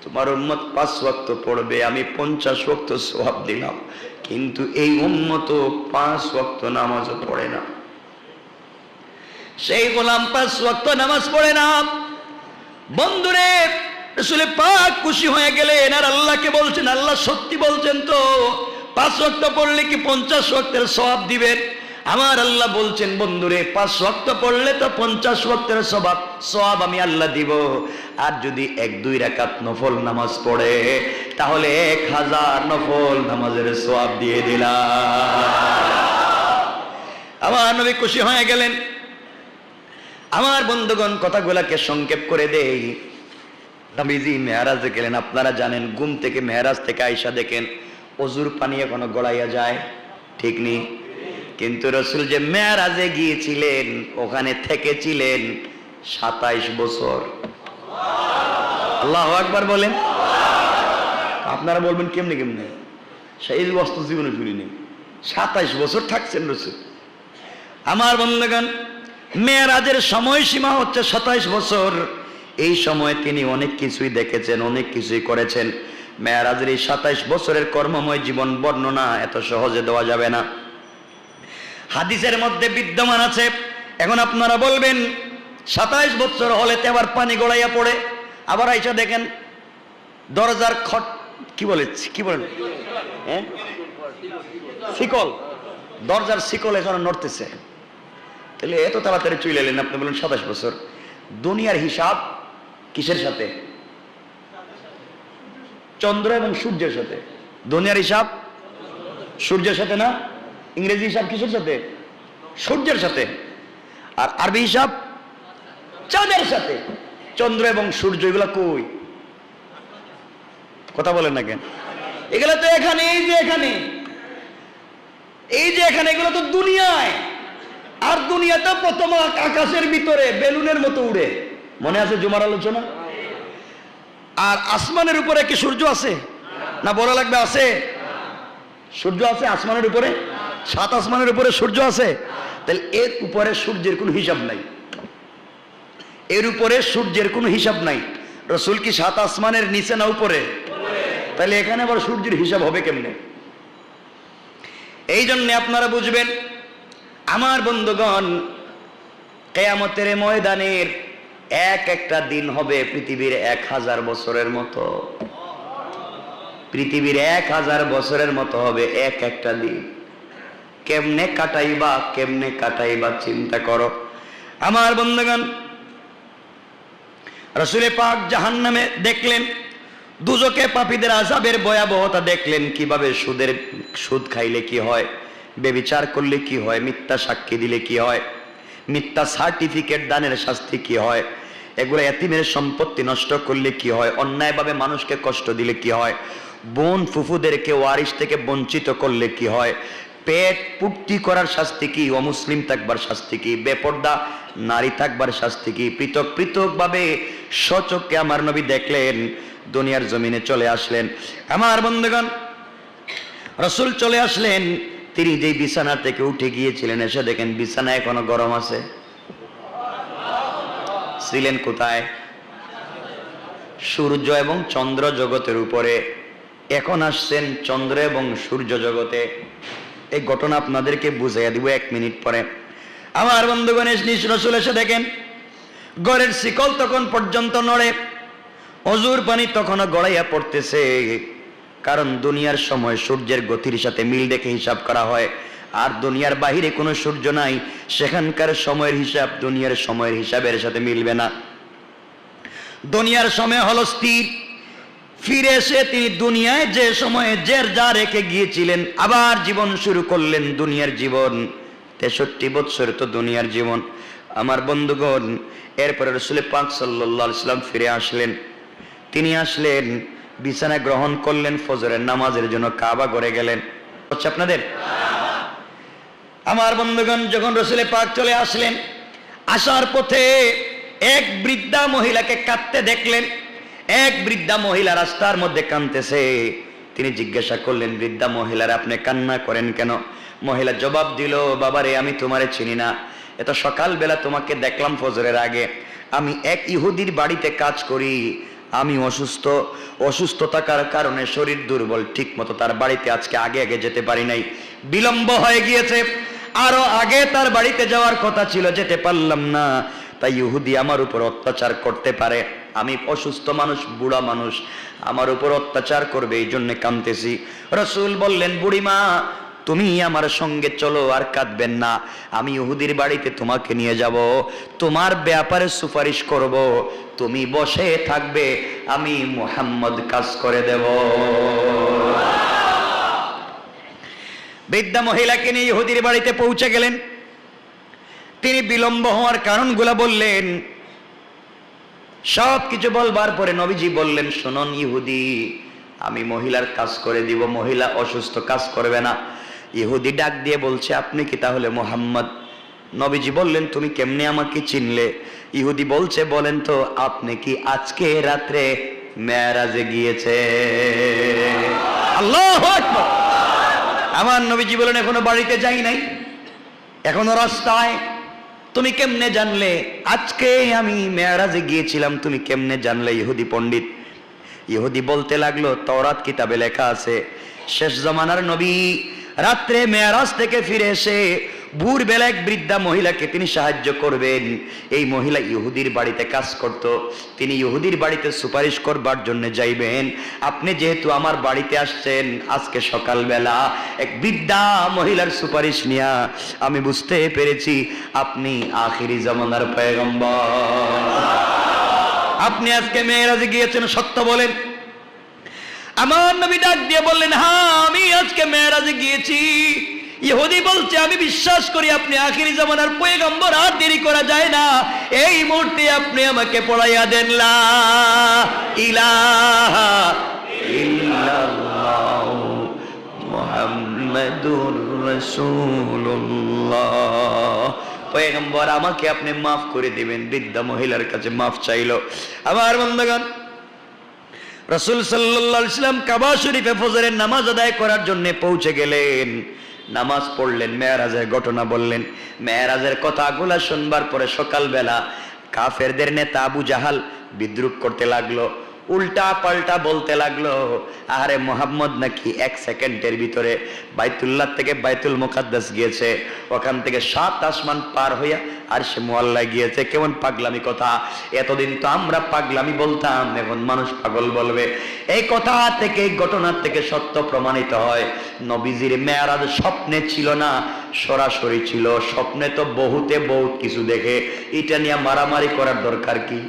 তোমার উম্মত 5 ওয়াক্ত পড়বে, আমি 50 ওয়াক্ত সওয়াব দিলাম। কিন্তু এই উম্মত 5 ওয়াক্ত নামাজও পড়ে না। সেই গোলাম 5 ওয়াক্ত নামাজ পড়ে না। বন্ধুরে, রাসূল পাক খুশি হয়ে গেলেন আর আল্লাহকে বলছেন, আল্লাহ সত্যি বলছেন তো 5 ওয়াক্ত পড়লে কি 50 ওয়াক্তের সওয়াব দিবেন? আমার আল্লাহ বলছেন, বন্ধুরে 5 ওয়াক্ত পড়লে তো 50 ওয়াক্তের সওয়াব আমি আল্লাহ দিব। আর যদি 1-2 রাকাত নফল নামাজ পড়ে, তাহলে 1000 নফল নামাজের সওয়াব দিয়ে দিলাম। আমার নবী খুশি হয়ে গেলেন। আমার বন্ধুগণ, কথাগুলাকে সংক্ষেপ করে দেই। নবীজি মেরাজে গেলেন। আপনারা জানেন, ঘুম থেকে মেরাজ থেকে আয়েশা দেখেন অজুর পানি এখনো গড়াইয়া যায়, ঠিক নেই? কিন্তু রাসূল যে মেরাজে গিয়েছিলেন, ওখানে থেকেছিলেন 27 বছর। আল্লাহু আকবার বলেন। আপনারা বলবেন কেমনে কেমনে, সেই বস্তু জীবনে শুনিনি। 27 বছর থাকছেন রাসূল। আমার বন্ধুগণ, মেরাজের সময়সীমা হচ্ছে 27 বছর। এই সময় তিনি অনেক কিছুই দেখেছেন, অনেক কিছুই করেছেন। মেরাজের এই 27 বছরের কর্মময় জীবন বর্ণনা এত সহজে দেওয়া যাবে না, হাদিসের মধ্যে বিদ্যমান আছে। এখন আপনারা বলবেন 27 বছর হলে তো আবার পানি গড়াইয়া পড়ে। আবার আইসা দেখেন দরজার খট, কি বলেন, হ্যাঁ, শিকল, দরজার শিকল এখন নড়তেছে। তাহলে এত তাড়াতাড়ি চলে এলেন, আপনি বলেন 27 বছর। দুনিয়ার হিসাব কিসের সাথে? চন্দ্র এবং সূর্যের সাথে। দুনিয়ার হিসাব সূর্যের সাথে না, ইংরেজি হিসাব কিসের সাথে? সূর্যের সাথে। আর আরবি হিসাব চাঁদের সাথে। চন্দ্র এবং সূর্য এগুলা কই? কথা বলেন না কেন? এগুলা তো এখানে, এই যে এখানে, এগুলো তো দুনিয়ায়। আর দুনিয়াটা প্রথম আকাশের ভিতরে বেলুনের মতো উড়ে, মনে আছে জুমার আলোচনা? আর আসমানের উপরে কি সূর্য আছে? না বড় লাগবে আছে? সূর্য আছে আসমানের উপরে? 7 আসমানের উপরে সূর্য আছে। তাহলে এর উপরে সূর্যের কোনো হিসাব নাই, এর উপরে সূর্যের কোনো হিসাব নাই। রাসূল কি 7 আসমানের নিচে না উপরে? তাহলে এখানে আবার সূর্যের হিসাব হবে কেমনে? এই জন্য আপনারা বুঝবেন আমার বন্ধুগণ, কিয়ামতের ময়দানের একটা দিন হবে পৃথিবীর 1000 বছরের মতো। পৃথিবীর 1000 বছরের মতো হবে একটা দিন। কেমনে কাটাইবা চিন্তা করো। আমার বন্ধুগণ, রাসূল পাক জাহান্নামে দেখলেন, দুজকে পাপীদের আযাবের ভয়াবহতা দেখলেন। কিভাবে সুদ খাইলে কি হয়, ব্যভিচার করলে কি হয়, মিথ্যা সাক্ষী দিলে কি হয়, মিথ্যা সার্টিফিকেট দানের শাস্তি কি হয়, এগুলো এতিমের সম্পত্তি নষ্ট করলে কি হয়, অন্যায়ভাবে মানুষকে কষ্ট দিলে কি হয়, বোন ফুফুদেরকে ওয়ারিশ থেকে বঞ্চিত করলে কি হয়, পেট পুক্তি করার শাস্তি কি, অমুসলিম থাকবার শাস্তি কি, বেপর্দা নারী থাকবার শাস্তি কি। পৃথক পৃথক ভাবে সচক্ষে আমার নবী দেখলেন, দুনিয়ার জমিনে চলে আসলেন। আমার বন্ধুগণ, রাসূল চলে আসলেন। তিনি যেই বিছানা থেকে উঠে গিয়েছিলেন, এসে দেখেন বিছানা এখনো গরম আছে। ছিলেন কোথায়? সূর্য এবং চন্দ্র জগতের উপরে। এখন আসছেন চন্দ্র এবং সূর্য জগতে। এই ঘটনা আপনাদেরকে বুঝাইয়া দিব 1 মিনিট পরে। আমার বন্ধুগণ, রসুল এসে দেখেন ঘরের শিকল তখন পর্যন্ত নড়ে, অজুর পানি তখনও গড়াইয়া পড়তেছে। কারণ দুনিয়ার সময় সূর্যের গতির সাথে মিল রেখে হিসাব করা হয়, আর দুনিয়ার বাহিরে কোনো সূর্য নাই, সেখানকার সময়ের হিসাব দুনিয়ার সময়ের হিসাবের সাথে মিলবে না। দুনিয়ার সময় হলো স্থির। ফিরে এসে তিনি দুনিয়ায় যে সময়ে যা রেখে গিয়েছিলেন আবার জীবন শুরু করলেন, দুনিয়ার জীবন। 63 বছর তো দুনিয়ার জীবন। আমার বন্ধুগণ, এরপরে রাসূল পাক সাল্লাল্লাহু আলাইহি ওয়াসাল্লাম ফিরে আসলেন। তিনি আসলেন, বিছানা গ্রহণ করলেন, ফজরের নামাজের জন্য কাবা ঘরে গেলেন। হচ্ছে আপনাদের? আমার বন্ধুগণ, যখন রাসূল পাক চলে আসলেন, আসার পথে এক বৃদ্ধা মহিলাকে কাঁদতে দেখলেন। এক বৃদ্ধা মহিলা রাস্তার মধ্যে কাঁদতেছে। তিনি জিজ্ঞাসা করলেন, বৃদ্ধা মহিলার আপনি কান্না করেন কেন? মহিলা জবাব দিল, বাবারে, আমি তোমারে চিনি না। এত সকালবেলা তোমাকে দেখলাম ফজরের আগে। আমি এক ইহুদির বাড়িতে কাজ করি। আমি অসুস্থ থাকার কারণে শরীর দুর্বল, ঠিক মতো তার বাড়িতে আজকে আগে যেতে পারি নাই, বিলম্ব হয়ে গিয়েছে। আরো আগে তার বাড়িতে যাওয়ার কথা ছিল, যেতে পারলাম না। তাই ইহুদি আমার উপর অত্যাচার করতে পারে। আমি অসুস্থ মানুষ, বুড়া মানুষ, আমার উপর অত্যাচার করবে, এই জন্য কাঁদতেছি। রাসূল বললেন, বুড়িমা, তুমি আমার সঙ্গে চলো, আর কাঁদবেন না। আমি ইহুদির বাড়িতে তোমাকে নিয়ে যাব, তোমার ব্যাপারে সুপারিশ করব, তুমি বসে থাকবে, আমি মুহাম্মদ কাজ করে দেব। বৃদ্ধা মহিলাকে নিয়ে ইহুদির বাড়িতে পৌঁছে গেলেন। তিনি বিলম্ব হওয়ার কারণগুলো বললেন। সব কিছু বলবার পরে নবীজি বললেন, শুনুন ইহুদি, আমি মহিলার কাজ করে দিব, মহিলা অসুস্থ, কাজ করবে না। ইহুদি ডাক দিয়ে বলছে, আপনি কি তাহলে মুহাম্মদ? নবীজি বললেন, তুমি কেমনে আমাকে চিনলে? ইহুদি বলছে, বলেন তো, আপনি কি আজকে রাত্রে মেরাজে গিয়েছে? আল্লাহু আকবার। আমার নবীজি বলেন, এখনো বাড়িতে যাই নাই, এখনো রাস্তায়। তুমি কেমনে জানলে? আজকে আমি মেরাজে গিয়েছিলাম, তুমি কেমনে জানলে? ইহুদি পণ্ডিত। ইহুদি বলতে লাগলো, তাওরাত কিতাবে লেখা আছে, শেষ জামানার নবী রাত্রে মেরাজ থেকে ফিরে এসে ভোরবেলা এক বৃদ্ধা মহিলাকে তিনি সাহায্য করবেন। এই মহিলা ইহুদির বাড়িতে কাজ করত। তিনি ইহুদির বাড়িতে সুপারিশ করবার জন্য যাইবেন। আপনি যেহেতু আমার বাড়িতে আসছেন আজকে সকালবেলা এক বৃদ্ধা মহিলার সুপারিশ নিয়া, আমি বুঝতে পেরেছি আপনি আখিরি জামানার পয়গম্বর। আপনি আজকে মেরাজে গিয়েছেন, সত্য বলেন। আমার নবী ডাক দিয়ে বললেন, হ্যাঁ, আমি আজকে মেরাজে গিয়েছি। ইহুদি বলছে, আমি বিশ্বাস করি আপনি আখিরি জামানার পয়গম্বর, আর দেরি করা যায় না, এই মুহূর্তে আপনি আমাকে পড়াইয়া দেন লা ইলাহা ইল্লাল্লাহু মুহাম্মাদুর রাসূলুল্লাহ। পয়গম্বর, আমাকে আপনি মাফ করে দিবেন। বৃদ্ধা মহিলার কাছে মাফ চাইল। আমার বন্ধুগণ, রাসূল সাল্লাল্লাহু আলাইহি ওয়াসাল্লাম কাবা শরীফে ফজরের নামাজ আদায় করার জন্য পৌঁছে গেলেন। নামাজ পড়লেন, মেরাজের ঘটনা বললেন। মেরাজের কথাগুলা শুনবার পরে সকালবেলা কাফেরদের নেতা আবু জাহাল বিদ্রুপ করতে লাগলো, উল্টা পাল্টা বলতে লাগলো, আরে মুহাম্মদ নাকি 1 সেকেন্ডের ভিতরে বাইতুল্লাহ থেকে বাইতুল মুকাদ্দাস গিয়েছে, ওখান থেকে 7 আসমান পার হইয়া আর সে মুআল্লায় গিয়েছে। কেমন পাগলামি কথা! এতদিন তো আমরা পাগলামি বলতাম, এখন মানুষ পাগল বলবে। এই কথা থেকে, এই ঘটনার থেকে সত্য প্রমাণিত হয়, নবীজির মেরাজ স্বপ্নে ছিল না, সরাসরি ছিল। স্বপ্নে তো বহুত কিছু দেখে, এটা নিয়ে মারামারি করার দরকার কি?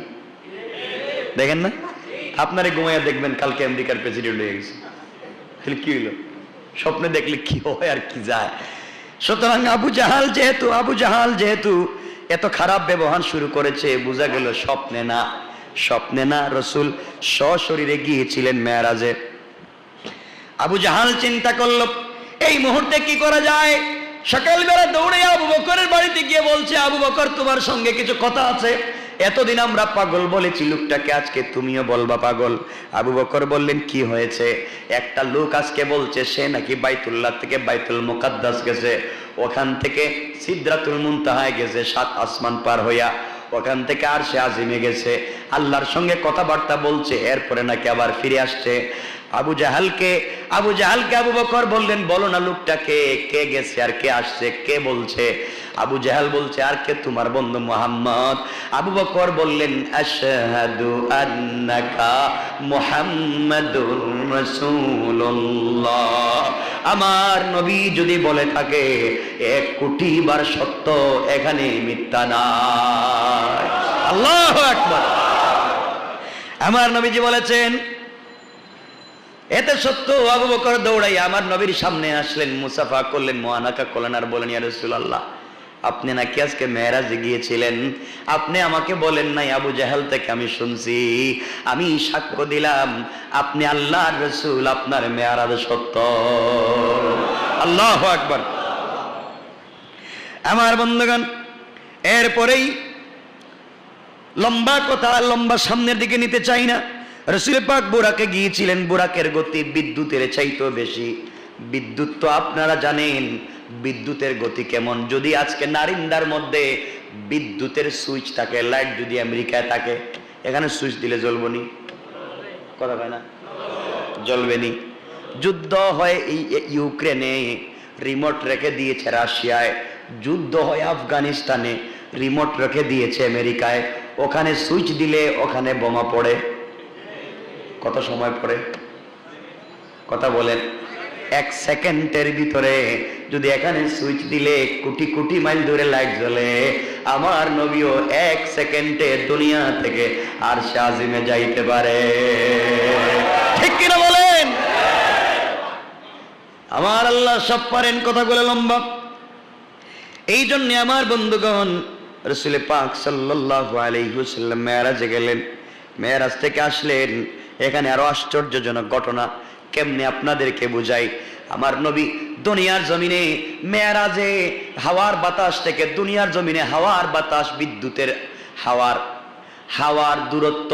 দেখেন না, আপনারে ঘুমাইয়া দেখবেন কালকে আমেরিকার প্রেসিডেন্ট হয়ে গেছে, তাহলে কি হইলো? স্বপ্নে দেখলে কি হয় আর কি যায়। সুতরাং আবু জাহাল যেহেতু এত খারাপ ব্যবহার শুরু করেছে, বোঝা গেল স্বপ্নে না, রাসূল সশরীরে গিয়েছিলেন মেরাজে। আবু জাহাল চিন্তা করলো, এই মুহূর্তে কি করা যায়। সকালবেলা দৌড়ে আবু বকরের বাড়িতে গিয়ে বলছে, আবু বকর, তোমার সঙ্গে কিছু কথা আছে। এতদিন আমরা পাগল বলেছি লোকটাকে, আজকে তুমিও বলবা পাগল। আবু বকর বললেন, কি হয়েছে? একটা লোক আজকে বলছে সে নাকি বাইতুল্লাহ থেকে বাইতুল মুকাদ্দাস গেছে, ওখান থেকে সিদরাতুল মুনতাহায় গেছে, 7 আসমান পার হইয়া, ওখান থেকে আরশে আজিমে গেছে, আল্লাহর সঙ্গে কথাবার্তা বলছে, এরপরে নাকি আবার ফিরে আসছে। আবু জাহালকে আবু বকর বললেন, বলো না লোকটাকে, কে গেছে আর কে আসছে, কে বলছে? আবু জাহাল বলছে, আর কে? তোমার বন্ধু মুহাম্মদ। আবু বকর বললেন, আশহাদু আন্নাকা মুহাম্মাদুর রাসূলুল্লাহ। আমার নবী যদি বলে থাকে 1 কোটি বার সত্য, এখানে মিথ্যা নাই। আল্লাহু আকবার। আমার নবীজি বলেছেন, এতে সত্য। আবু বকর দৌড়াইয়া আমার নবীর সামনে আসলেন, মুসাফা করলেন, মুআনাকা করলেন, আর বলেন, ইয়া রাসূলুল্লাহ, আপনি নাকি আজকে মেরাজে গিয়েছিলেন? আপনি আমাকে বলেন নাই, আবু জাহেল থেকে আমি শুনছি। আমি সাক্ষ্য দিলাম আপনি আল্লাহর রাসূল, আপনার মেরাজ সত্য। আল্লাহু আকবার। আমার বন্ধুগণ, এরপরেই লম্বা কথা, লম্বা সামনের দিকে নিতে চাই না। রাসূল পাক বুরাকে গিয়েছিলেন, বুরাকের গতি বিদ্যুতের চাইতেও বেশি। বিদ্যুৎ তো আপনারা জানেন বিদ্যুতের গতি কেমন। যদি আজকে নারিন্দার মধ্যে বিদ্যুতের সুইচ থাকে, লাইট যদি আমেরিকায় থাকে, এখানে সুইচ দিলে জ্বলবে নি? কথা কয় না? জ্বলবে নি। যুদ্ধ হয় এই ইউক্রেনে, রিমোট রেখে দিয়েছে রাশিয়ায়। যুদ্ধ হয় আফগানিস্তানে, রিমোট রেখে দিয়েছে আমেরিকায়। ওখানে সুইচ দিলে ওখানে বোমা পড়ে। কত সময় পড়ে? কথা বলেন। 1 সেকেন্ডের ভিতরে। যদি এখানে সুইচ দিলে কোটি কোটি মাইল দূরে লাইট জ্বলে, আমার নবীও 1 সেকেন্ডে দুনিয়া থেকে আরশে আজিমে যাইতে পারে। ঠিক কিনা বলেন? আমার আল্লাহ সব পারেন। কথাগুলো লম্বা। এই জন্য আমার বন্ধুগণ, রাসূল পাক সাল্লাল্লাহু আলাইহি ওয়াসাল্লাম মেরাজে গেলেন। মেরাজ থেকে আসলেন, এখানে আরো আশ্চর্যজনক ঘটনা। কেমনে আপনাদেরকে বুঝাই। আমার নবী দুনিয়ার জমিনে মেরাজে হাওয়ার বাতাস থেকে, দুনিয়ার জমিনে হাওয়ার বাতাস, বিদ্যুতের হাওয়ার দূরত্ব,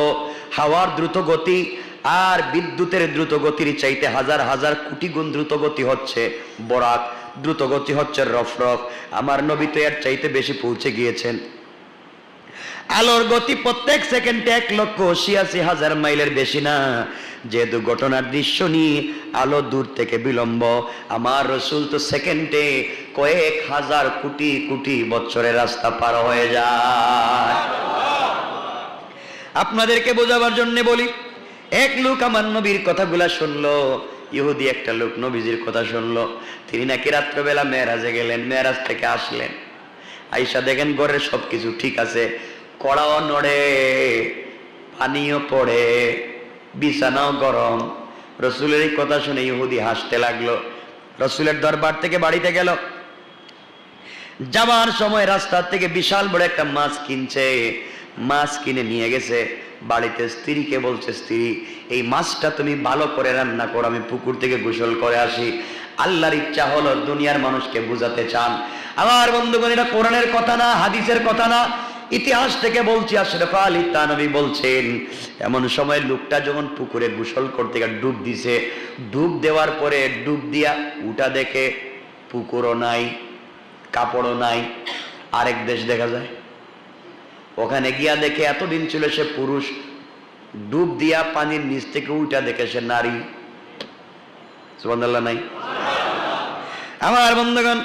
হাওয়ার দ্রুত গতি আর বিদ্যুতের দ্রুত গতির চাইতে হাজার হাজার কোটি গুণ দ্রুত গতি হচ্ছে বরাক, দ্রুত গতি হচ্ছে রফরফ। আমার নবী তো এর চাইতে বেশি পৌঁছে গিয়েছেন। আলোর গতি প্রত্যেক সেকেন্ডে 1,86,000 মাইলের বেশি না। যে দুর্ঘটনার দৃশ্য নিয়ে আলো দূর থেকে বিলম্ব, আমার রাসূল তো সেকেন্ডে কয়েক হাজার কোটি কোটি বছরের রাস্তা পার হয়ে যায়। আপনাদেরকে বোঝাবার জন্য বলি, এক লোক আমার নবীর কথাগুলা শুনলো। ইহুদি একটা লোক নবীজির কথা শুনলো। তিনি নাকি রাত্রবেলা মেরাজে গেলেন, মেরাজ থেকে আসলেন, আইসা দেখেন ঘরের সবকিছু ঠিক আছে, কড়াও নড়ে, পানিও পড়ে, বিছানাও গরম। রাসূলের এই কথা শুনে ইহুদি হাসতে লাগলো। রাসূলের দরবার থেকে বাড়িতে গেল। যাবার সময় রাস্তা থেকে বিশাল বড় একটা মাছ কিনছে। মাছ কিনে নিয়ে গেছে বাড়িতে। স্ত্রীকে বলছে, স্ত্রী, এই মাছটা তুমি ভালো করে রান্না করো, আমি পুকুর থেকে গোসল করে আসি। আল্লাহর ইচ্ছা হলো, দুনিয়ার মানুষকে বুঝাতে চান। আমার বন্ধুগণ, এটা কোরআনের কথা না, হাদিসের কথা না, ইতিহাস থেকে বলছি। আশরাফ আলী থানভী বলছেন, এমন সময় লোকটা যখন পুকুরে গোসল করতে গিয়ে ডুব দিছে, ডুব দেওয়ার পরে ডুব দিয়া উঠা দেখে পুকুরও নাই, কাপড়ও নাই। আরেক দেশ দেখা যায়, ওখানে গিয়া দেখে এতদিন ছিল সে পুরুষ, ডুব দিয়া পানির নিচ থেকে উঠা দেখে সে নারী। সুবহানাল্লাহ নাই? আমার বন্ধুগণ,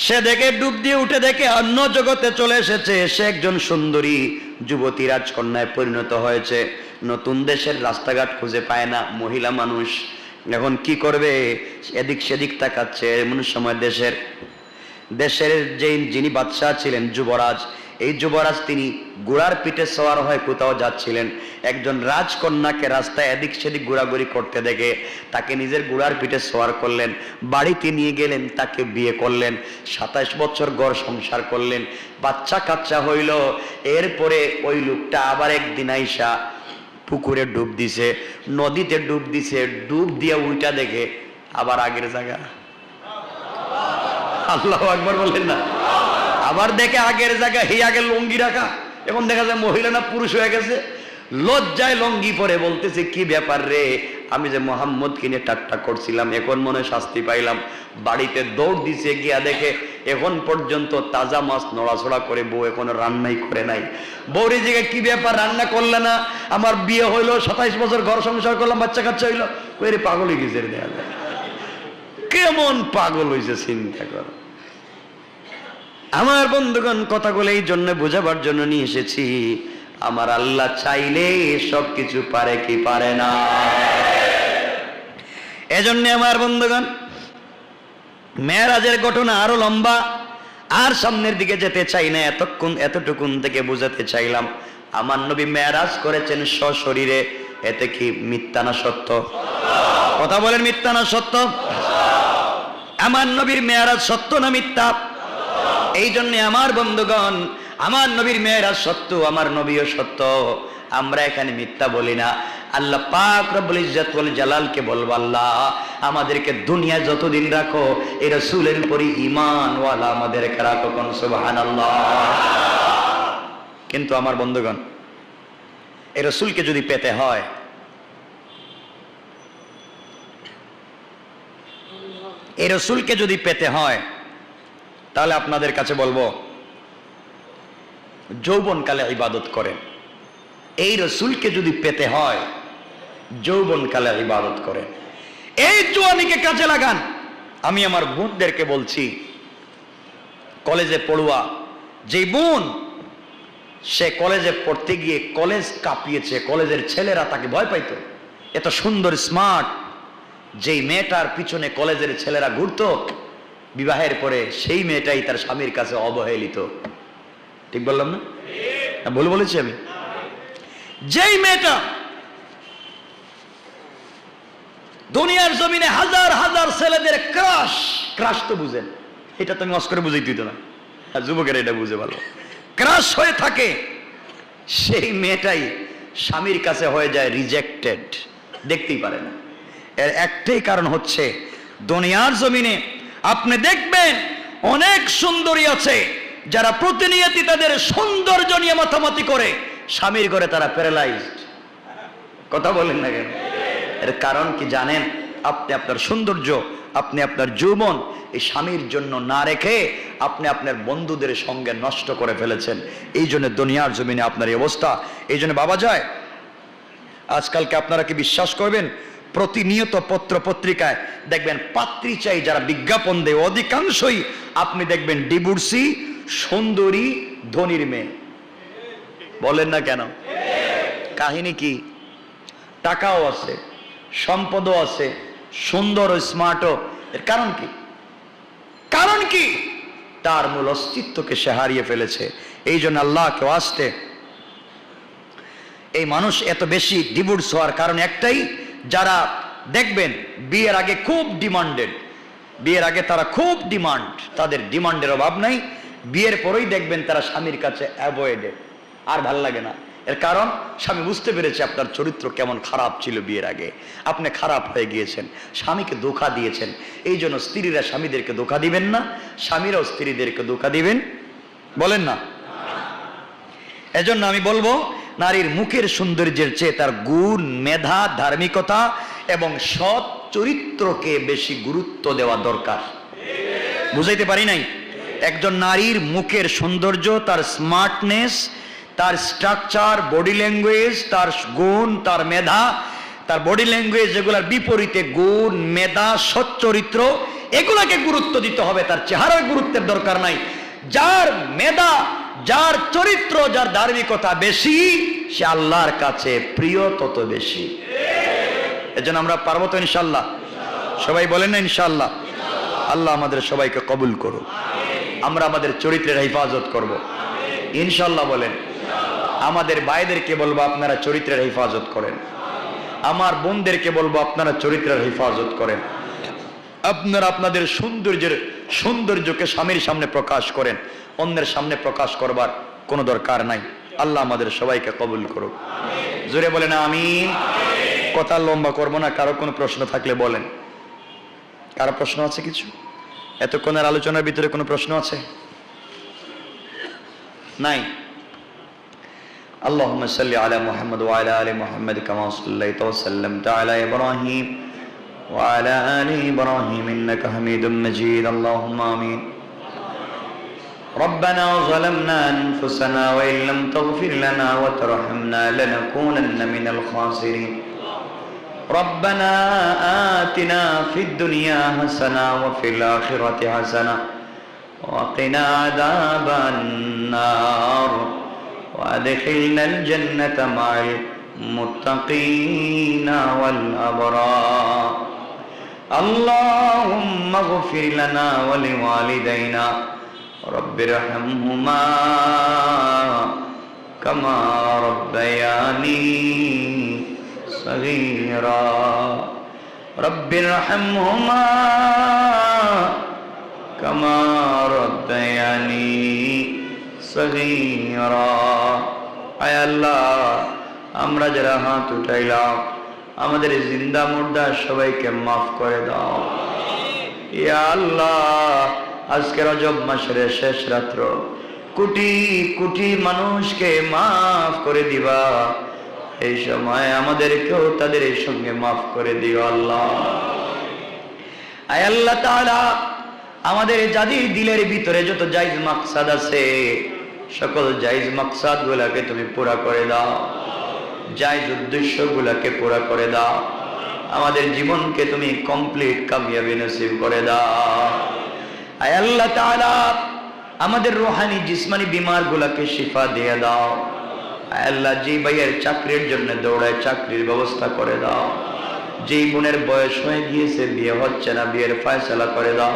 সে দেখে ডুব দিয়ে উঠে দেখে অন্য জগতে চলে এসেছে। সে একজন সুন্দরী যুবতী রাজকন্যায় পরিণত হয়েছে। নতুন দেশের রাস্তাঘাট খুঁজে পায় না মহিলা মানুষ। এখন কি করবে? এদিক সেদিক তাকাচ্ছে। এমন সময় দেশের যিনি বাদশাহ ছিলেন, যুবরাজ, এই যুবরাজ তিনি ঘোড়ার পিঠে সওয়ার হয়ে কোথাও যাচ্ছিলেন। একজন রাজকন্যাকে রাস্তায় এদিক সেদিক ঘোরাঘুরি করতে দেখে তাকে নিজের ঘোড়ার পিঠে সওয়ার করলেন, বাড়িতে নিয়ে গেলেন, তাকে বিয়ে করলেন, 27 বছর ঘর সংসার করলেন, বাচ্চা কাচ্চা হইল। এরপরে ওই লোকটা আবার একদিন আইসা পুকুরে ডুব দিছে, নদীতে ডুব দিছে, ডুব দিয়ে উইটা দেখে আবার আগের জায়গা। আল্লাহু আকবার বললেন না? আবার দেখে আগের জায়গায়, হে আগে লঙ্গি রাখা, এখন দেখা যায় মহিলা না পুরুষ হয়ে গেছে। লজ্জায় লঙ্গি পরে বলতেছে, কি ব্যাপার রে, আমি যে মোহাম্মদ কিনে ঠাট্টা করছিলাম, এখন মনে শাস্তি পাইলাম। বাড়িতে দৌড় দিছে, গিয়া দেখে এখন পর্যন্ত তাজা মাছ নড়াছড়া করে বউ এখনো রান্নাই করে নাই। বউরি জায়গায়, কি ব্যাপার, রান্না করলে না? আমার বিয়ে হইলো, 27 বছর ঘর সংসার করলাম, বাচ্চা কাচ্চা হইলো, ওরে পাগল হয়ে গেছে দেয়া যায়। কেমন পাগল হয়েছে চিন্তা করো। আমার বন্ধুগণ, কথাগুলো এই জন্য বোঝাবার জন্য নিয়ে এসেছি, আমার আল্লাহ চাইলে সবকিছু পারে কি পারে না। এজন্য আমার বন্ধুগণ, মেরাজের ঘটনা আরো লম্বা, আর সামনের দিকে যেতে চাই না, এতটুকুন থেকে বোঝাতে চাইলাম আমার নবী মেরাজ করেছেন সশরীরে। এতে কি মিথ্যা না সত্য? কথা বলেন, মিথ্যা না সত্য? আমার নবীর মেরাজ সত্য না মিথ্যা? এই জন্য আমার বন্ধুগণ, আমার নবীর মেরাজ সত্য, আমার নবীও সত্য, আমরা এখানে মিথ্যা বলি না। আল্লাহ পাক রব্বুল ইজ্জত ওয়াল জালালকে বলবো, আল্লাহ আমাদেরকে দুনিয়া যতদিন রাখো এই রাসূলের উপরই ঈমানওয়ালা আমাদেরকে রাখো, কোন সুবহানাল্লাহ। কিন্তু আমার বন্ধুগণ, এই রাসূলকে যদি পেতে হয়, এই রাসূলকে যদি পেতে হয়, তাহলে আপনাদের কাছে বলবো যৌবনকালে ইবাদত করেন। এই রাসূলকে যদি পেতে হয়, যৌবনকালে ইবাদত করেন, এই জওয়ানিকে কাজে লাগান। আমি আমার বোনদেরকে বলছি, কলেজে পড়ুয়া যে বোন, সে কলেজে পড়তে গিয়ে কলেজ কাঁপিয়েছে, কলেজের ছেলেরা তাকে ভয় পাইতো, এত সুন্দর স্মার্ট, যেই মেয়েটার পিছনে কলেজের ছেলেরা ঘুরতো, বিবাহের পরে সেই মেয়েটাই তার স্বামীর কাছে অবহেলিত। ঠিক বললাম না? ভুল বলেছি আমি? যেই মেয়েটা দুনিয়ার জমিনে হাজার হাজার ছেলেদের ক্রাশ তো বুঝেন, এটা তো আমি অস্করে বুঝাই দিত না, যুবকেরা এটা বুঝে ভালো, ক্রাশ হয়ে থাকে, সেই মেয়েটাই স্বামীর কাছে হয়ে যায় রিজেক্টেড, দেখতেই পারে না। এর একটাই কারণ হচ্ছে, দুনিয়ার জমিনে আপনি দেখবেন অনেক সুন্দরী আছে যারা প্রতিনিয়ত তাদের সৌন্দর্য নিয়ে মাতামাতি করে, স্বামীর ঘরে তারা প্যারালাইজড। কথা বলেন না কেন? এর কারণ কি জানেন? আপনি আপনার সৌন্দর্য, আপনি আপনার যৌবন এই স্বামীর জন্য না রেখে আপনি আপনার বন্ধুদের সঙ্গে নষ্ট করে ফেলেছেন। এই জন্য দুনিয়ার জমিনে আপনার এই অবস্থা। এই জন্য বাবা যায়, আজকালকে আপনারা কি বিশ্বাস করবেন, প্রতিনিয়ত পত্র পত্রিকায় দেখবেন পাত্রী চাই যারা বিজ্ঞাপন দেয়, অধিকাংশই আপনি দেখবেন ডিভোর্সি, সুন্দরী, ধনীর মেয়ে। বলেন না কেন? কাহিনী কি? টাকাও আছে, সম্পদও আছে, সুন্দর ও স্মার্টও। এর কারণ কি? কারণ কি? তার মূল অস্তিত্বকে সে হারিয়ে ফেলেছে। এই জন্য আল্লাহকে আসতে, এই মানুষ এত বেশি ডিভোর্স হওয়ার কারণ একটাই, যারা দেখবেন বিয়ের আগে খুব ডিমান্ডেড, বিয়ের আগে তারা খুব ডিমান্ড, তাদের ডিমান্ডের অভাব নাই, বিয়ের পরেই দেখবেন তারা স্বামীর কাছে অ্যাভয়েডেড, আর ভাল লাগে না। এর কারণ স্বামী বুঝতে পেরেছে আপনার চরিত্র কেমন খারাপ ছিল বিয়ের আগে, আপনি খারাপ হয়ে গিয়েছেন, স্বামীকে ধোঁকা দিয়েছেন। এই জন্য স্ত্রীরা স্বামীদেরকে ধোঁকা দিবেন না, স্বামীরাও স্ত্রীদেরকে ধোঁকা দিবেন, বলেন না? এজন্য আমি বলবো, নারীর মুখের সৌন্দর্যের চেয়ে তার গুণ, মেধা, ধার্মিকতা এবং সৎ চরিত্রকে বেশি গুরুত্ব দেওয়া দরকার। বুঝাইতে পারি নাই? একজন নারীর মুখের সৌন্দর্য, তার স্মার্টনেস, তার স্ট্রাকচার, বডি ল্যাঙ্গুয়েজ, তার গুণ, তার মেধা, তার বডি ল্যাঙ্গুয়েজ, এগুলার বিপরীতে গুণ, মেধা, সৎ চরিত্র, এগুলাকে গুরুত্ব দিতে হবে, তার চেহারার গুরুত্বের দরকার নাই। যার মেধা, যার চরিত্র, যার ধার্মিকতা বেশি, সে আল্লাহর কাছে প্রিয় তত বেশি। এজন্য আমরা পারবো তো ইনশাআল্লাহ? সবাই বলেন না ইনশাআল্লাহ? আল্লাহ আমাদের সবাইকে কবুল করুক। আমরা আমাদের চরিত্রের হেফাজত করব ইনশাআল্লাহ। বলেন। আমাদের ভাইদেরকে বলবো আপনারা চরিত্রের হেফাজত করেন, আমার বোনদেরকে বলবো আপনারা চরিত্রের হেফাজত করেন, আপনারা আপনাদের সৌন্দর্যকে স্বামীর সামনে প্রকাশ করেন, অন্যের সামনে প্রকাশ করবার কোনো দরকার নাই। আল্লাহ আমাদের সবাইকে কবুল করুক। জোরে বলেন আমিন। কথা লম্বা করবো না, কারো কোনো প্রশ্ন থাকলে বলেন। কারো প্রশ্ন আছে কিছু? এতক্ষণের আলোচনার ভিতরে কোনো প্রশ্ন আছে? নাই? আল্লাহুম্মা সাল্লি আলা মুহাম্মদ ওয়া আলা আলি মুহাম্মদ কামা সাল্লাইতা ওয়া সাল্লামতা আলা ইব্রাহিম ওয়া আলা আলি ইব্রাহিম ইন্নাকা হামিদুম মাজিদ। আল্লাহুম্মা আমিন। ربنا ظلمنا أنفسنا وإن لم تغفر لنا وترحمنا لنكونن من الخاسرين ربنا آتنا في الدنيا حسنة وفي الآخرة حسنة وقنا عذاب النار وأدخلنا الجنة مع المتقين والأبرار اللهم اغفر لنا ولوالدينا رب ارحمهما كما ربياني صغيرا رب ارحمهما كما ربياني صغيرا আয় আল্লাহ আমরা যারা হাত উঠাইলাম আমাদের জিন্দা মুর্দা সবাইকে মাফ করে দাও ইয়া আল্লাহ আজকে রজব মাসের শেষ রাত্র কোটি কোটি মানুষকে মাফ করে দিবা এই সময় আমাদেরকেও তাদের সঙ্গে মাফ করে দিও আল্লাহ আয় আল্লাহ তাআলা আমাদের যাদের দিলের ভিতরে যত জায়েজ মাকসাদ আছে সকল জায়েজ মাকসাদ গুলাকে তুমি পুরা করে দাও জায়েজ উদ্দেশ্য গুলাকে পুরা করে দাও আমাদের জীবনকে তুমি কমপ্লিট কামিয়াবি নসিব করে দাও আয় আল্লাহ তাআলা আমাদের রূহানি জিসমানি বিমার গুলাকে শিফা দিয়ে দাও আয় আল্লাহ যে ভাইয়ের চাকরির জন্য দৌড়ায় চাকরির ব্যবস্থা করে দাও যেই বোনের বয়স হয়ে গিয়েছে বিয়ে হচ্ছে না বিয়ের ফয়সালা করে দাও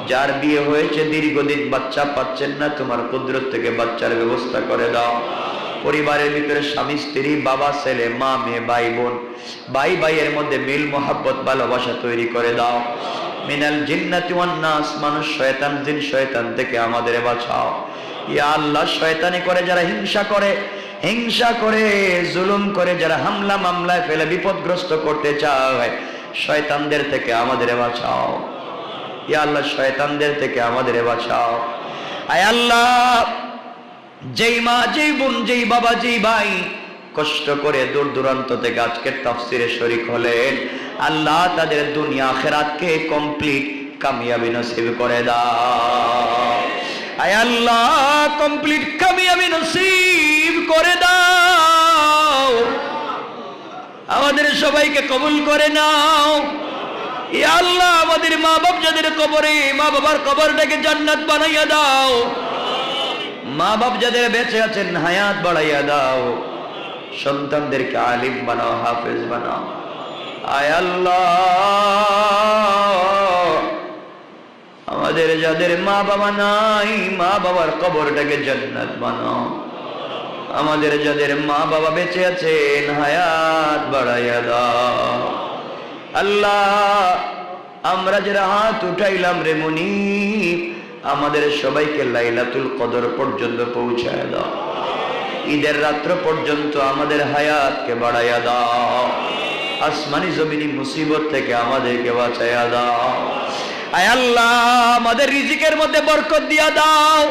যার বিয়ে হয়েছে দীর্ঘদিন বাচ্চা পাচ্ছেন না তোমার কুদরত থেকে বাচ্চার ব্যবস্থা করে দাও পরিবারের ভিতরে স্বামী স্ত্রী বাবা ছেলে মা মেয়ে ভাই বোন ভাই ভাইয়ের মধ্যে মিল মোহাব্বত ভালোবাসা তৈরি করে দাও মিনাল জিন্নাতি ওয়ান নাস মানুষ শয়তান জিন শয়তান থেকে আমাদের বাঁচাও ইয়া আল্লাহ শয়তানি করে যারা হিংসা করে জুলুম করে যারা হামলা মামলায় ফেলে বিপদগ্রস্ত করতে চায় শয়তানদের থেকে আমাদের বাঁচাও ইয়া আল্লাহ শয়তানদের থেকে আমাদের বাঁচাও আয় আল্লাহ যেই মা যেই বোন যেই বাবা যেই ভাই কষ্ট করে দূর দূরান্ত থেকে আজকের তাফসিরে শরীক হলেন আল্লাহ তাদের দুনিয়া আখিরাতকে কমপ্লিট কামিয়াবি নসিব করে দাও আয় আল্লাহ কমপ্লিট কামিয়াবি নসিব করে দাও আমাদের সবাইকে কবুল করে নাও ইয়া আল্লাহ আমাদের মা বাপ যাদের কবরে মা বাবার কবরটাকে জান্নাত বানাইয়া দাও মা বাপ যাদের বেঁচে আছেন হায়াত বাড়াইয়া দাও সন্তানদেরকে আলিম বানাও হাফেজ বানাও আয় আল্লাহ আমাদের যাদের মা বাবা নাই মা বাবার কবরটাকে জান্নাত বানাও আমাদের যাদের মা বাবা বেঁচে আছেন হায়াত বাড়াইয়া দাও আল্লাহ আমরা যারা হাত উঠাইলাম রে মুনিব আমাদের সবাইকে লাইলাতুল কদর পর্যন্ত পৌঁছায় দাও ঈদের রাত্র পর্যন্ত আমাদের হায়াতকে বাড়াইয়া দাও আসমানি জমিনি মুসিবত থেকে আমাদেরকে বাঁচাইয়া দাও আয় আল্লাহ আমাদের রিজিকের মধ্যে বরকত দিয়া দাও